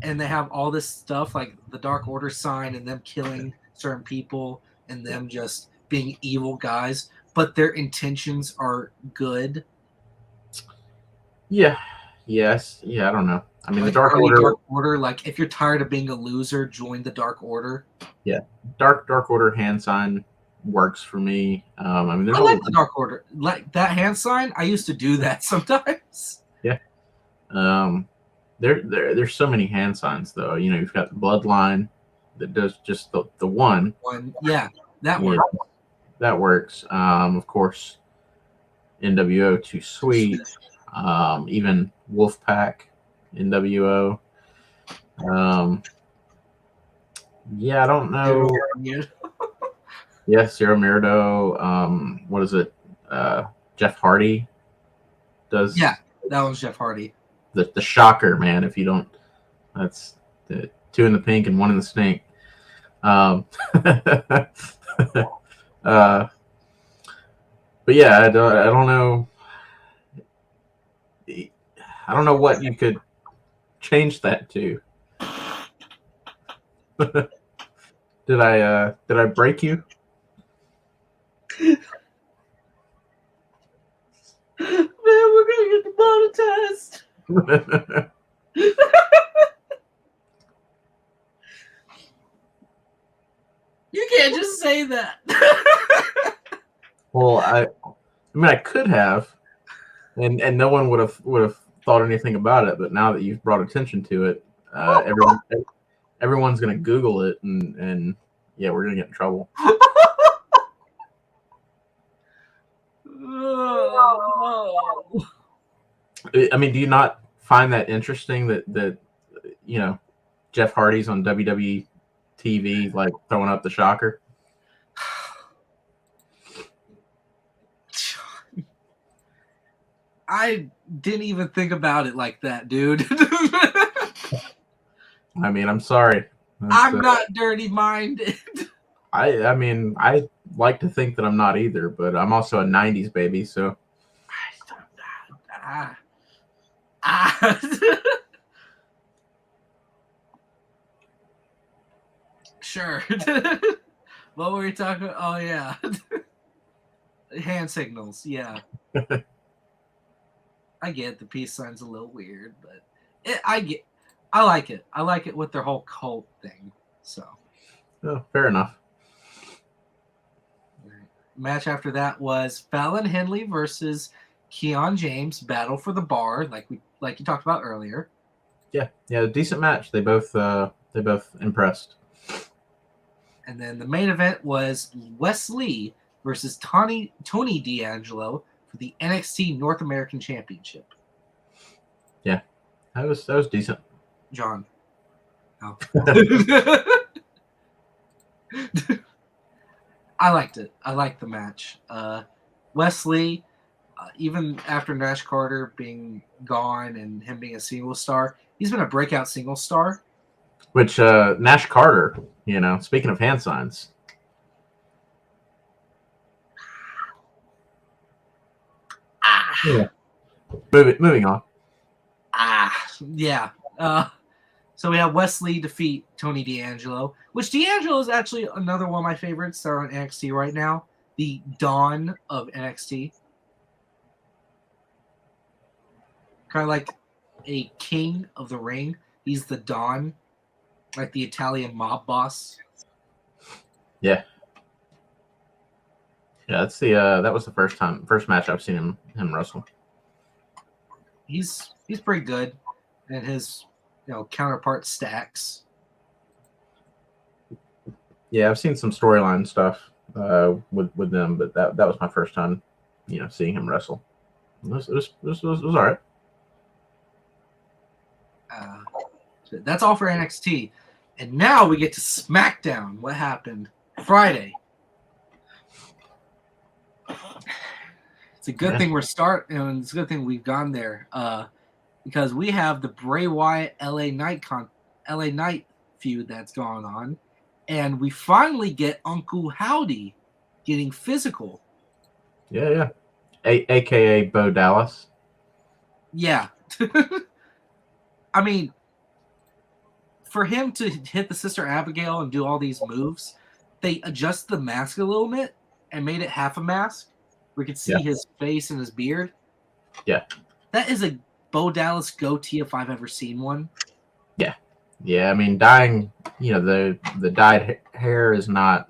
and they have all this stuff like the Dark Order sign and them killing certain people and them just being evil guys, but their intentions are good. Yeah. Yes. Yeah, I don't know. I mean, the Dark Order, like if you're tired of being a loser, join the Dark Order. Yeah. Dark Order hand sign works for me. I mean, I like the Dark Order. Like that hand sign, I used to do that sometimes. Yeah. There's so many hand signs though. You've got the Bloodline that does just the one. Yeah, that works. That works. Of course, NWO Too Sweet. Even Wolfpack, NWO. Yeah, I don't know. Yes, Zero Miedo. What is it? Jeff Hardy does. Yeah, that was Jeff Hardy. The shocker, man. If you don't, that's the 2 in the pink and 1 in the stink. But yeah, I don't know. I don't know what you could change that to. Did I break you? Man, we're gonna get demonetized. You can't just say that. Well, I mean, I could have, and no one would have thought anything about it. But now that you've brought attention to it, everyone's gonna Google it, and yeah, we're gonna get in trouble. I mean, do you not find that interesting that Jeff Hardy's on WWE TV throwing up the shocker? I didn't even think about it like that, dude. I mean, I'm sorry. I'm not dirty-minded. I mean, I like to think that I'm not either, but I'm also a 90s baby, so. Sure. What were we talking about? Oh, yeah. Hand signals, yeah. I get the peace sign's a little weird, but I like it. I like it with their whole cult thing. So, oh, fair enough. Match after that was Fallon Henley versus Keon James, battle for the bar, like you talked about earlier. Yeah, decent match. They both impressed. And then the main event was Wes Lee versus Tony D'Angelo for the NXT North American Championship. Yeah. That was decent. John. No. I liked it. I liked the match. Wesley, even after Nash Carter being gone and him being a single star, he's been a breakout single star. Which Nash Carter, speaking of hand signs. Yeah. Moving on. Yeah. So we have Wesley defeat Tony D'Angelo, which D'Angelo is actually another one of my favorites that are on NXT right now. The Dawn of NXT. Kind of like a king of the ring. He's the Dawn, like the Italian mob boss. Yeah. Yeah, that's that was the first match I've seen him wrestle. He's pretty good, and his counterpart Stacks. Yeah, I've seen some storyline stuff with them, but that was my first time, seeing him wrestle. It was all right. So that's all for NXT, and now we get to SmackDown. What happened Friday? It's a good thing and it's a good thing we've gone there, because we have the Bray Wyatt LA Knight feud that's going on, and we finally get Uncle Howdy getting physical. Yeah. AKA Bo Dallas. Yeah. I mean, for him to hit the Sister Abigail and do all these moves, they adjusted the mask a little bit and made it half a mask. We could see his face and his beard. Yeah. That is a Bo Dallas goatee if I've ever seen one. Yeah. Yeah, I mean, dyeing, the dyed hair is not...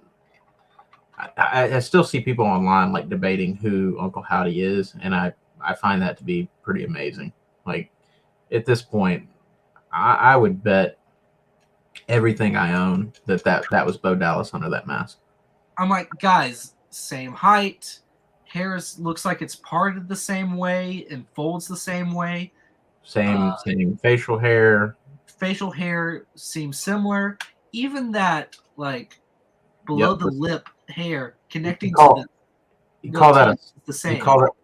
I still see people online, like, debating who Uncle Howdy is, and I find that to be pretty amazing. Like, at this point, I would bet everything I own that was Bo Dallas under that mask. I'm like, guys, same height, hair looks like it's parted the same way and folds the same way. Same facial hair. Facial hair seems similar. Even that, like, below the lip hair connecting to you call that the same.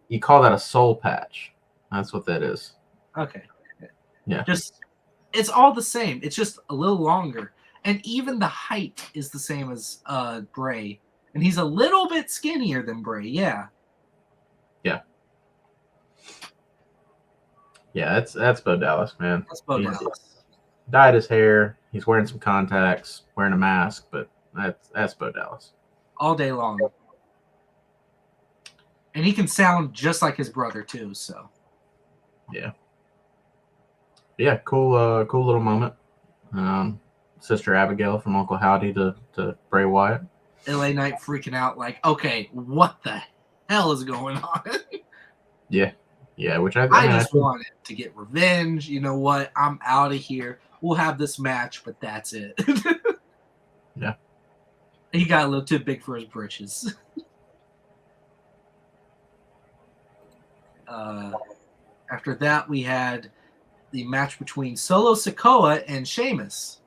You call that a soul patch. That's what that is. Okay. Yeah. It's all the same. It's just a little longer. And even the height is the same as Bray. And he's a little bit skinnier than Bray, yeah. Yeah. Yeah, that's Bo Dallas, man. That's Bo Dallas. Dyed his hair. He's wearing some contacts, wearing a mask, but that's Bo Dallas. All day long. And he can sound just like his brother too, so. Yeah. Yeah, cool little moment. Sister Abigail from Uncle Howdy to Bray Wyatt. LA Knight freaking out like, okay, what the hell is going on? Yeah, which I just wanted to get revenge. You know what? I'm out of here. We'll have this match, but that's it. Yeah. He got a little too big for his britches. After that, we had the match between Solo Sikoa and Sheamus.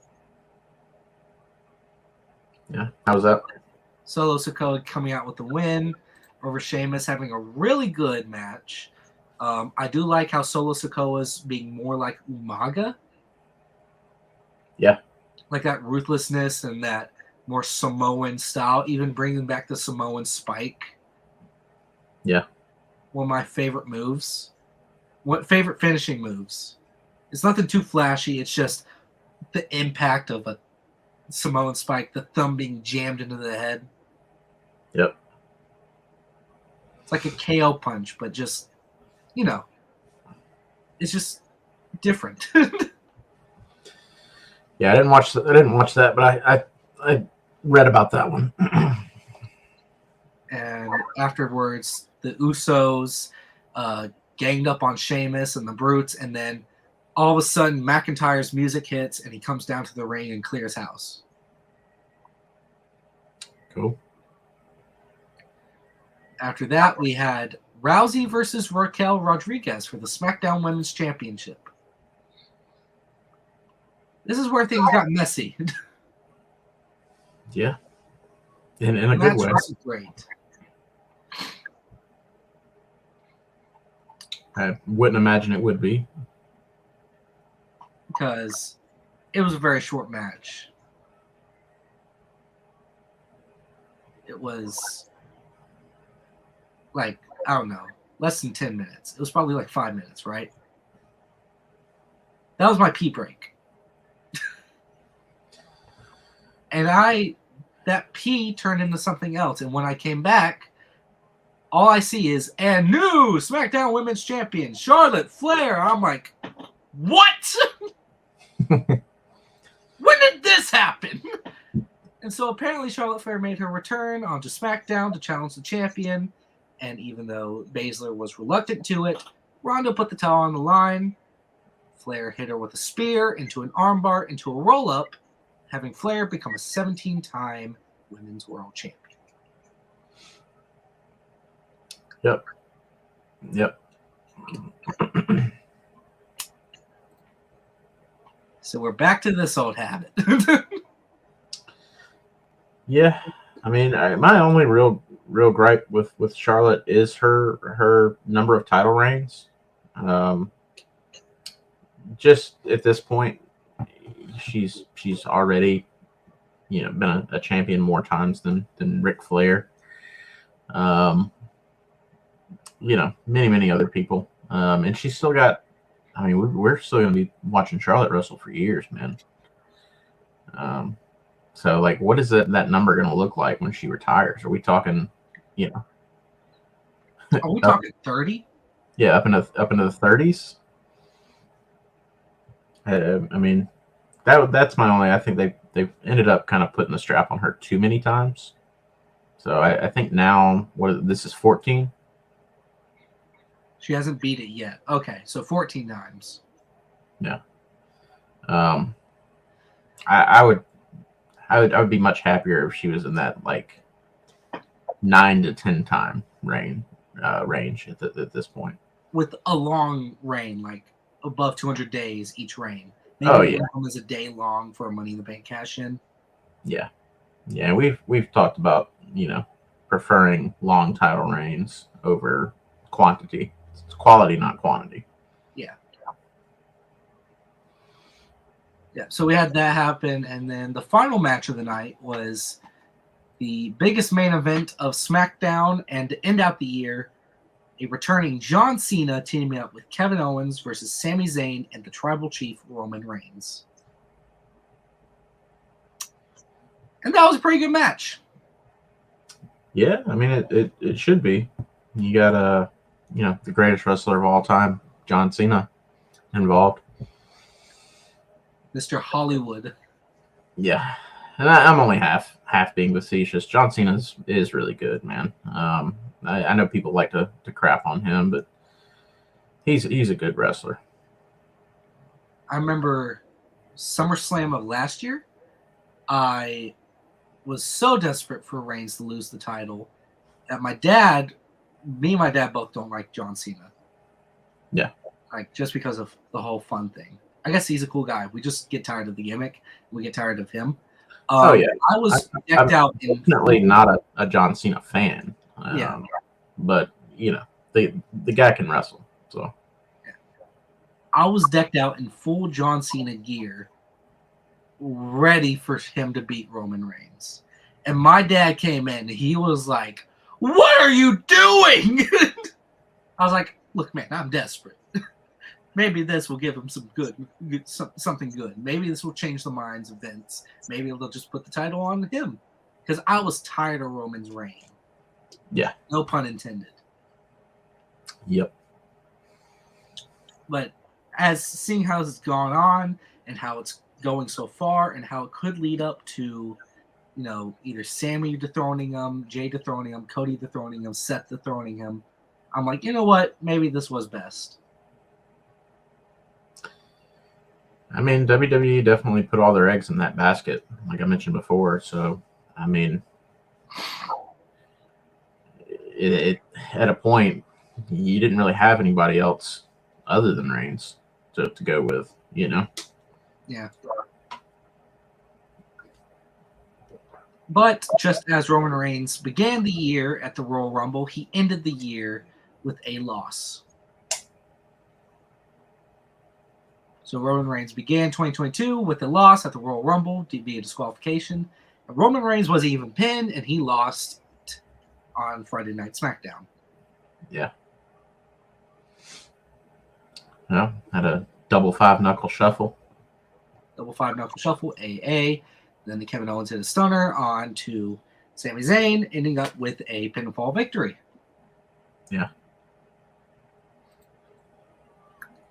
Yeah, how was that? Solo Sikoa coming out with the win over Sheamus, having a really good match. I do like how Solo Sikoa's being more like Umaga. Yeah. Like that ruthlessness and that more Samoan style, even bringing back the Samoan spike. Yeah. One of my favorite moves. Favorite finishing moves. It's nothing too flashy. It's just the impact of a Samoan spike, the thumb being jammed into the head. Yep. It's like a KO punch, but just, it's just different. Yeah, I didn't watch that, but I read about that one. And afterwards, the Usos ganged up on Sheamus and the Brutes, and then all of a sudden McIntyre's music hits and he comes down to the ring and clears house. Cool. After that, we had Rousey versus Raquel Rodriguez for the SmackDown Women's Championship. This is where things got messy. Yeah, in a The good match way. wasn't great. I wouldn't imagine it would be. Because it was a very short match. It was like, I don't know, less than 10 minutes. It was probably like 5 minutes, right? That was my pee break. And that pee turned into something else. And when I came back, all I see is, and new SmackDown Women's Champion, Charlotte Flair. I'm like, what? When did this happen? And so apparently Charlotte Flair made her return onto SmackDown to challenge the champion. And even though Baszler was reluctant to it, Ronda put the title on the line. Flair hit her with a spear into an armbar into a roll-up, having Flair become a 17-time Women's World Champion. Yep. So we're back to this old habit. Yeah, I mean, my only real gripe with Charlotte is her number of title reigns. Just at this point, she's already been a champion more times than Ric Flair. Many other people, and she's still got. I mean, we're still going to be watching Charlotte wrestle for years, man. So, like, what is that number going to look like when she retires? Are we talking, Are we talking 30? Yeah, up into the 30s. I mean, that's my only. I think they've ended up kind of putting the strap on her too many times. So I think now this is 14. She hasn't beat it yet. Okay, so 14 times. Yeah. I would be much happier if she was in that like 9 to 10 time range at this point. With a long reign, like above 200 days each reign. Maybe one of them is a day long for a Money in the Bank cash in. Yeah. We've talked about preferring long title reigns over quantity. It's quality, not quantity. Yeah, so we had that happen, and then the final match of the night was the biggest main event of SmackDown, and to end out the year, a returning John Cena teaming up with Kevin Owens versus Sami Zayn and the Tribal Chief Roman Reigns. And that was a pretty good match. Yeah, I mean it should be. You got the greatest wrestler of all time, John Cena, involved. Mr. Hollywood. Yeah, and I'm only half being facetious. John Cena is really good, man. I know people like to crap on him, but he's a good wrestler. I remember SummerSlam of last year. I was so desperate for Reigns to lose the title that me and my dad both don't like John Cena. Yeah. Like, just because of the whole fun thing. I guess he's a cool guy. We just get tired of the gimmick. We get tired of him. Oh yeah. I was decked out. Definitely not a John Cena fan. Yeah. But the guy can wrestle. So. Yeah. I was decked out in full John Cena gear, ready for him to beat Roman Reigns. And my dad came in and he was like, "What are you doing?" I was like, "Look, man, I'm desperate. Maybe this will give him something good. Maybe this will change the minds of Vince. Maybe they'll just put the title on him." Because I was tired of Roman's reign. Yeah. No pun intended. Yep. But as seeing how it's gone on and how it's going so far and how it could lead up to, either Sammy dethroning him, Jay dethroning him, Cody dethroning him, Seth dethroning him, I'm like, you know what? Maybe this was best. I mean, WWE definitely put all their eggs in that basket, like I mentioned before. So, I mean, it at a point, you didn't really have anybody else other than Reigns to go with, Yeah. But just as Roman Reigns began the year at the Royal Rumble, he ended the year with a loss. So Roman Reigns began 2022 with a loss at the Royal Rumble via disqualification. And Roman Reigns was even pinned, and he lost on Friday Night SmackDown. Yeah. Yeah, had a double 5-knuckle shuffle. Double 5-knuckle shuffle, AA. Then the Kevin Owens hit a stunner on to Sami Zayn, ending up with a pinfall victory. Yeah.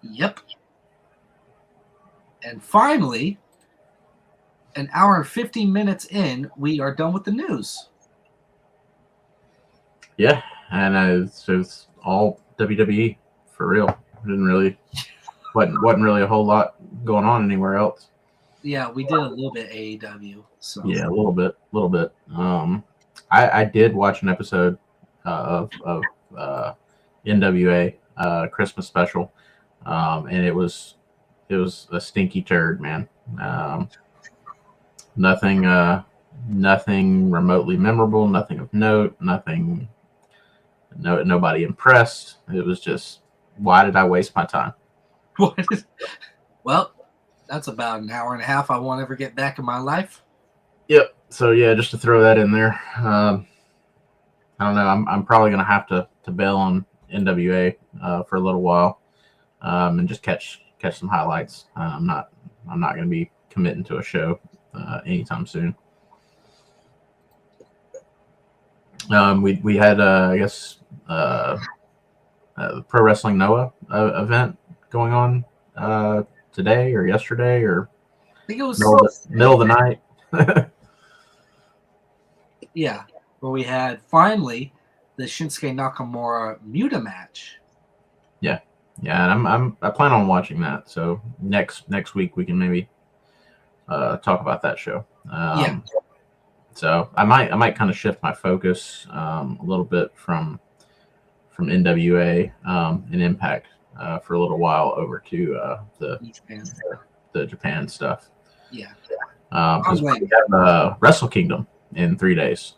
Yep. And finally, an hour and 15 minutes in, we are done with the news. Yeah, and it's all WWE for real. Wasn't really a whole lot going on anywhere else. Yeah, we did a little bit AEW. So Yeah, a little bit. I did watch an episode of NWA Christmas special, and it was a stinky turd, man. Nothing remotely memorable, nothing of note, nobody impressed. It was just, why did I waste my time? Well, that's about an hour and a half I won't ever get back in my life. Yep. So yeah, just to throw that in there. I don't know. I'm probably gonna have to bail on NWA for a little while, and just catch some highlights. I'm not gonna be committing to a show anytime soon. We had I guess the Pro Wrestling Noah event going on today or yesterday, or I think it was middle of the night. Yeah, where we had finally the Shinsuke Nakamura Muta match. Yeah, and I plan on watching that. So next week we can maybe talk about that show. Yeah. So I might kind of shift my focus a little bit from NWA and Impact for a little while over to the Japan stuff. Yeah. Because we have Wrestle Kingdom in 3 days.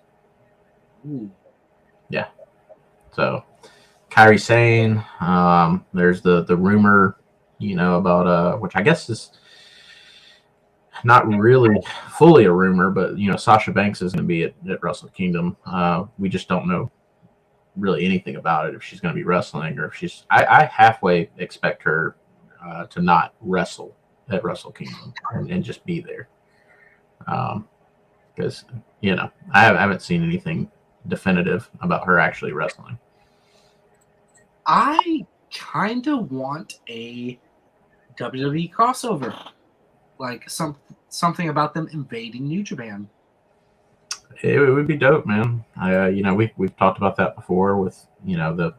Ooh. Yeah. So Kairi Sane, there's the rumor, about which I guess is not really fully a rumor, but Sasha Banks is going to be at Wrestle Kingdom. We just don't know really anything about it, if she's going to be wrestling or if she's. I halfway expect her to not wrestle at Wrestle Kingdom and just be there. Because I haven't seen anything definitive about her actually wrestling. I kind of want a WWE crossover, like something about them invading New Japan. It would be dope, man. We've talked about that before with the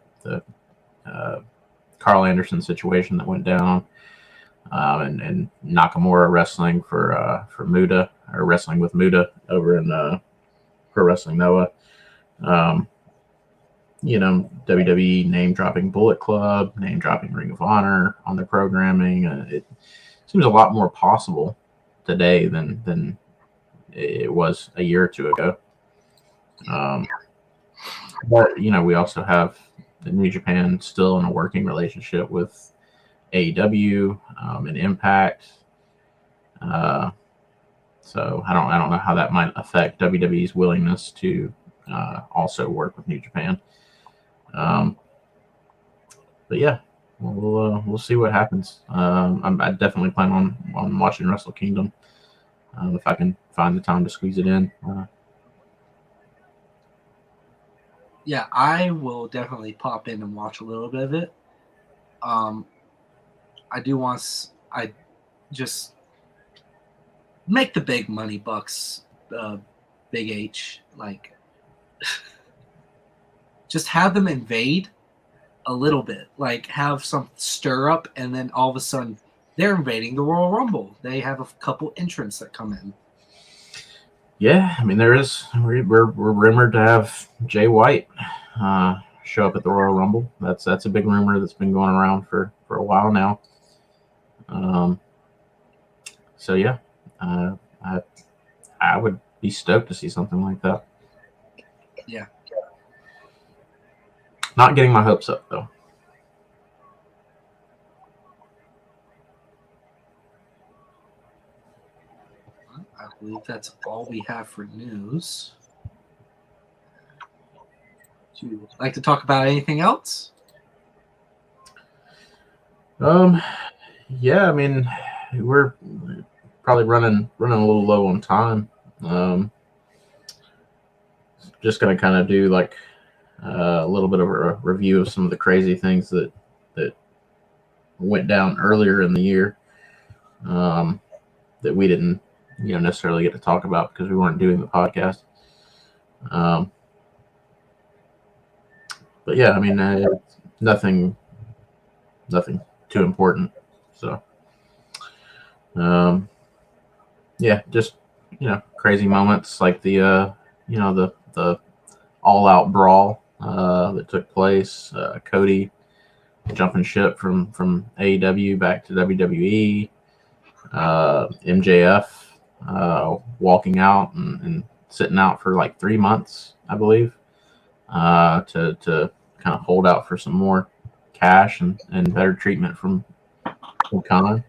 Carl Anderson situation that went down, and Nakamura wrestling for Muta, or wrestling with Muta over in Pro Wrestling Noah. WWE name dropping Bullet Club, name dropping Ring of Honor on their programming. It seems a lot more possible today than it was a year or two ago. But we also have the New Japan still in a working relationship with AEW and Impact. So I don't know how that might affect WWE's willingness to also work with New Japan. But yeah, we'll see what happens. I definitely plan on watching Wrestle Kingdom if I can find the time to squeeze it in. Yeah, I will definitely pop in and watch a little bit of it. I just make the big money bucks, Big H, like just have them invade a little bit, like have some stir up, and then all of a sudden they're invading the Royal Rumble. They have a couple entrants that come in. Yeah, I mean we're rumored to have Jay White show up at the Royal Rumble. That's a big rumor that's been going around for a while now. So yeah, I would be stoked to see something like that. Yeah. Not getting my hopes up though. I believe that's all we have for news. Would you like to talk about anything else? Yeah, I mean, we're probably running a little low on time. Just gonna kind of do like a little bit of a review of some of the crazy things that went down earlier in the year, that we didn't necessarily get to talk about because we weren't doing the podcast. But yeah, I mean, nothing too important. So, yeah, just crazy moments like the the all out brawl that took place. Cody jumping ship from AEW back to WWE. MJF walking out and sitting out for like 3 months, I believe, to kind of hold out for some more cash and better treatment from Khan.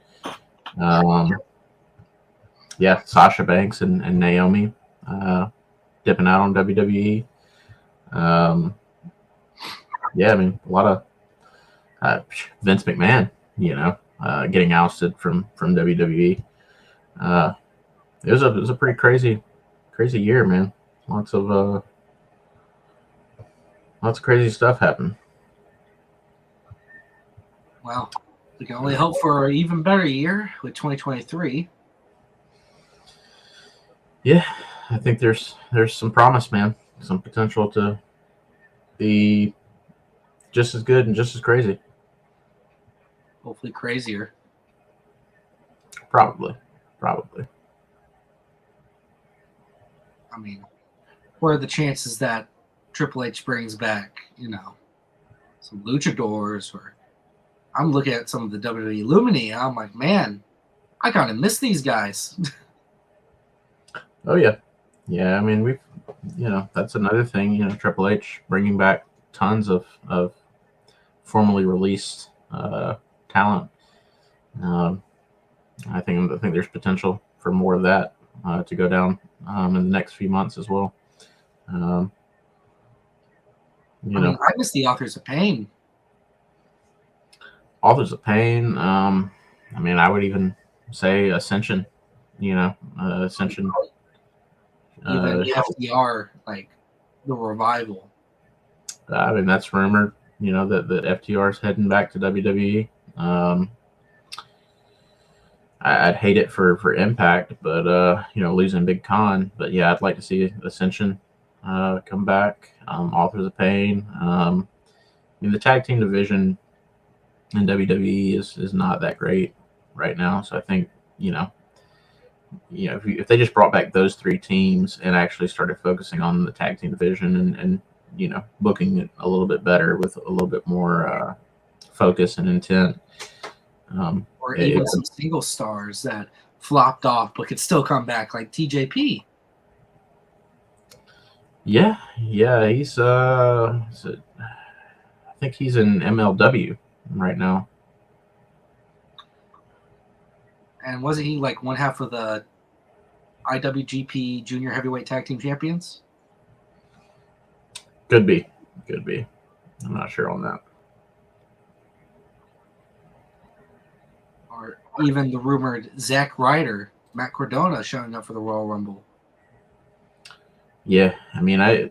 Yeah, Sasha Banks and Naomi dipping out on WWE. Yeah, I mean, a lot of Vince McMahon, getting ousted from WWE. It was a pretty crazy year, man. Lots of crazy stuff happened. Well, we can only hope for an even better year with 2023. Yeah, I think there's some promise, man. Some potential to be just as good and just as crazy. Hopefully crazier. Probably. I mean, what are the chances that Triple H brings back, some luchadors? Or I'm looking at some of the WWE Lumini, and I'm like, man, I kind of miss these guys. Oh yeah. I mean, we've that's another thing. Triple H bringing back tons of formerly released talent. I think there's potential for more of that to go down in the next few months as well. I miss the Authors of Pain. Authors of Pain. I mean, I would even say Ascension. Ascension. Even FDR, like the revival. I mean, that's rumored. That FTR is heading back to WWE. I'd hate it for Impact, but losing Big Con. But yeah, I'd like to see Ascension come back. Authors of Pain. I mean, the tag team division in WWE is not that great right now. So I think if they just brought back those three teams and actually started focusing on the tag team division and booking it a little bit better with a little bit more focus and intent. Or even some single stars that flopped off but could still come back, like TJP. Yeah, he's I think he's in MLW right now. And wasn't he like one half of the IWGP Junior Heavyweight Tag Team Champions? Could be. I'm not sure on that. Or even the rumored Zack Ryder, Matt Cardona showing up for the Royal Rumble. Yeah, I mean, I'm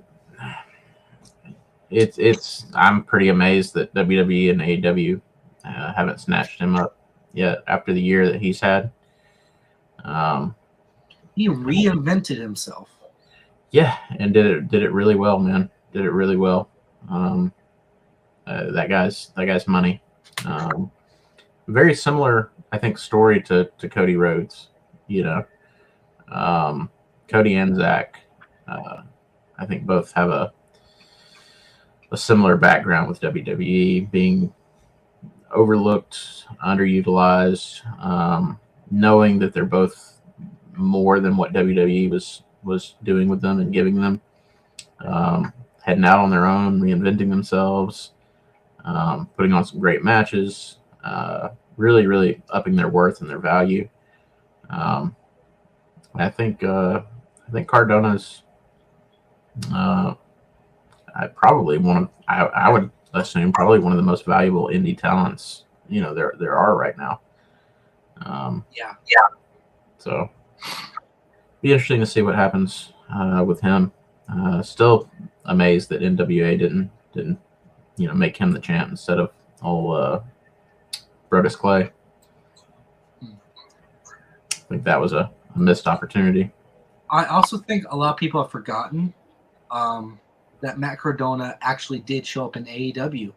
pretty amazed that WWE and AEW haven't snatched him up yet after the year that he's had. He reinvented himself. Yeah, and did it really well, man. Did it really well. That guy's money. Very similar, I think, story to Cody Rhodes. Cody and Zach, I think both have a similar background with WWE, being overlooked, underutilized, knowing that they're both more than what WWE was was doing with them and giving them, heading out on their own, reinventing themselves, putting on some great matches, really, really upping their worth and their value. I think Cardona's probably I would assume probably one of the most valuable indie talents there are right now. Yeah. So be interesting to see what happens with him. Still amazed that NWA didn't make him the champ instead of old Brodus Clay. I think that was a missed opportunity. I also think a lot of people have forgotten that Matt Cardona actually did show up in AEW.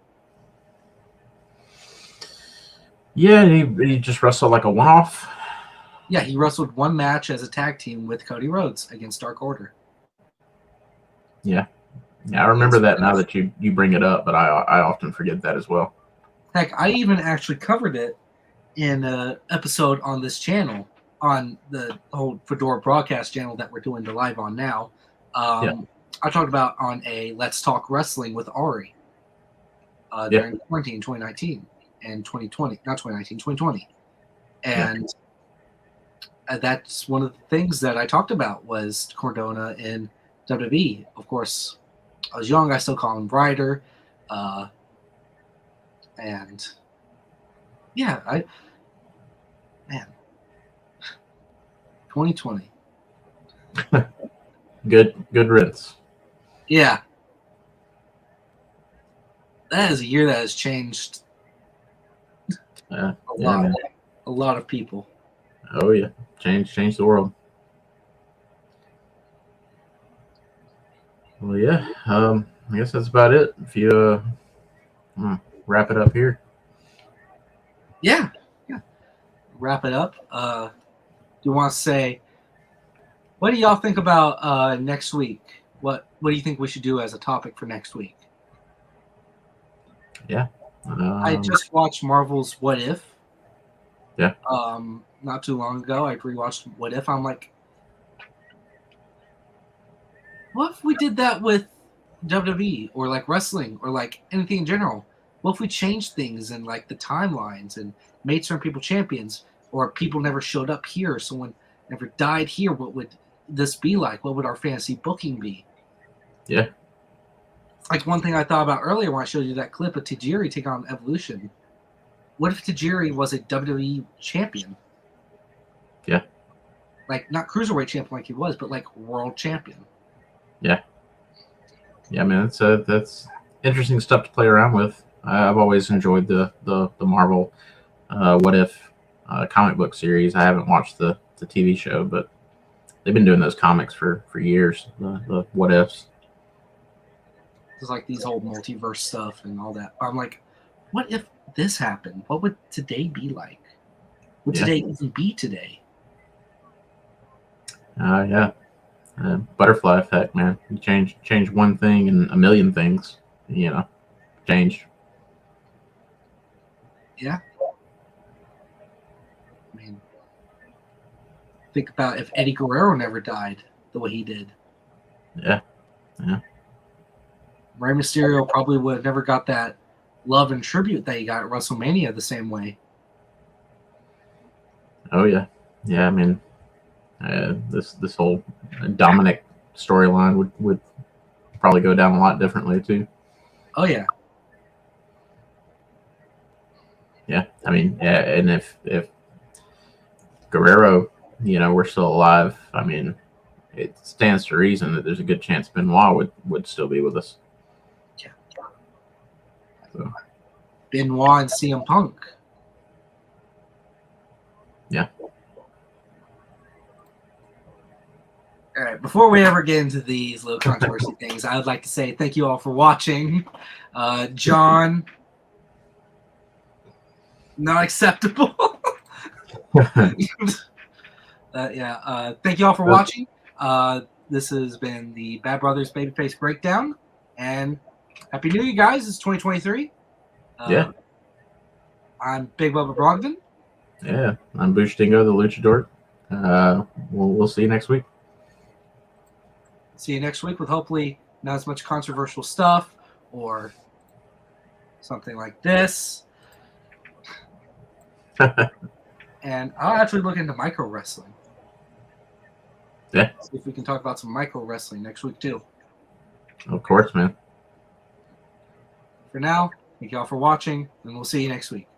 Yeah, he just wrestled like a one-off. Yeah, he wrestled one match as a tag team with Cody Rhodes against Dark Order. Yeah, I remember that now that you bring it up, but I often forget that as well. Heck, I even actually covered it in an episode on this channel, on the whole Fedora broadcast channel that we're doing the live on now. I talked about on a Let's Talk Wrestling with Ari during quarantine 2019 and 2020, not 2019, 2020. And that's one of the things that I talked about was Cardona in WWE. Of course, I was young. I still call him Ryder. And yeah, 2020. Good rinse. Yeah. That is a year that has changed a lot of people. Oh yeah. Change the world. Well, yeah. I guess that's about it. If you wrap it up here. Yeah. Wrap it up. Do you want to say, what do y'all think about next week? What do you think we should do as a topic for next week? Yeah. I just watched Marvel's What If. Yeah. Not too long ago, I rewatched What If. I'm like, what if we did that with WWE or like wrestling or like anything in general? What if we changed things and like the timelines and made certain people champions, or people never showed up here, or someone never died here? What would this be like? What would our fantasy booking be? Yeah. Like one thing I thought about earlier when I showed you that clip of Tajiri taking on Evolution. What if Tajiri was a WWE champion? Yeah. Like not cruiserweight champion like he was, but like world champion. Yeah. Yeah, man, that's interesting stuff to play around with. I've always enjoyed the Marvel What If comic book series. I haven't watched the TV show, but they've been doing those comics for years. The What Ifs. It's like these whole multiverse stuff and all that. I'm like, what if this happened? What would today be like? Would today even be today? Yeah. Butterfly effect, man. You change one thing and a million things, change. Yeah. I mean, think about if Eddie Guerrero never died the way he did. Yeah. Rey Mysterio probably would have never got that love and tribute that he got at WrestleMania the same way. Oh yeah. Yeah, I mean, this whole Dominic storyline would probably go down a lot differently too. Oh yeah. Yeah, I mean, and if Guerrero, we're still alive, I mean, it stands to reason that there's a good chance Benoit would still be with us. Yeah. So. Benoit and CM Punk. Yeah. All right, before we ever get into these little controversy things, I would like to say thank you all for watching. John, not acceptable. Thank you all for watching. This has been the Bad Brothers Babyface Breakdown, and Happy New Year, guys. It's 2023. Yeah. I'm Big Bubba Brogdon. Yeah, I'm Bush Dingo, the Luchador. We'll see you next week. see you next week with hopefully not as much controversial stuff or something like this. And I'll actually look into micro wrestling. Yeah. See if we can talk about some micro wrestling next week too. Of course, man. For now, thank you all for watching, and we'll see you next week.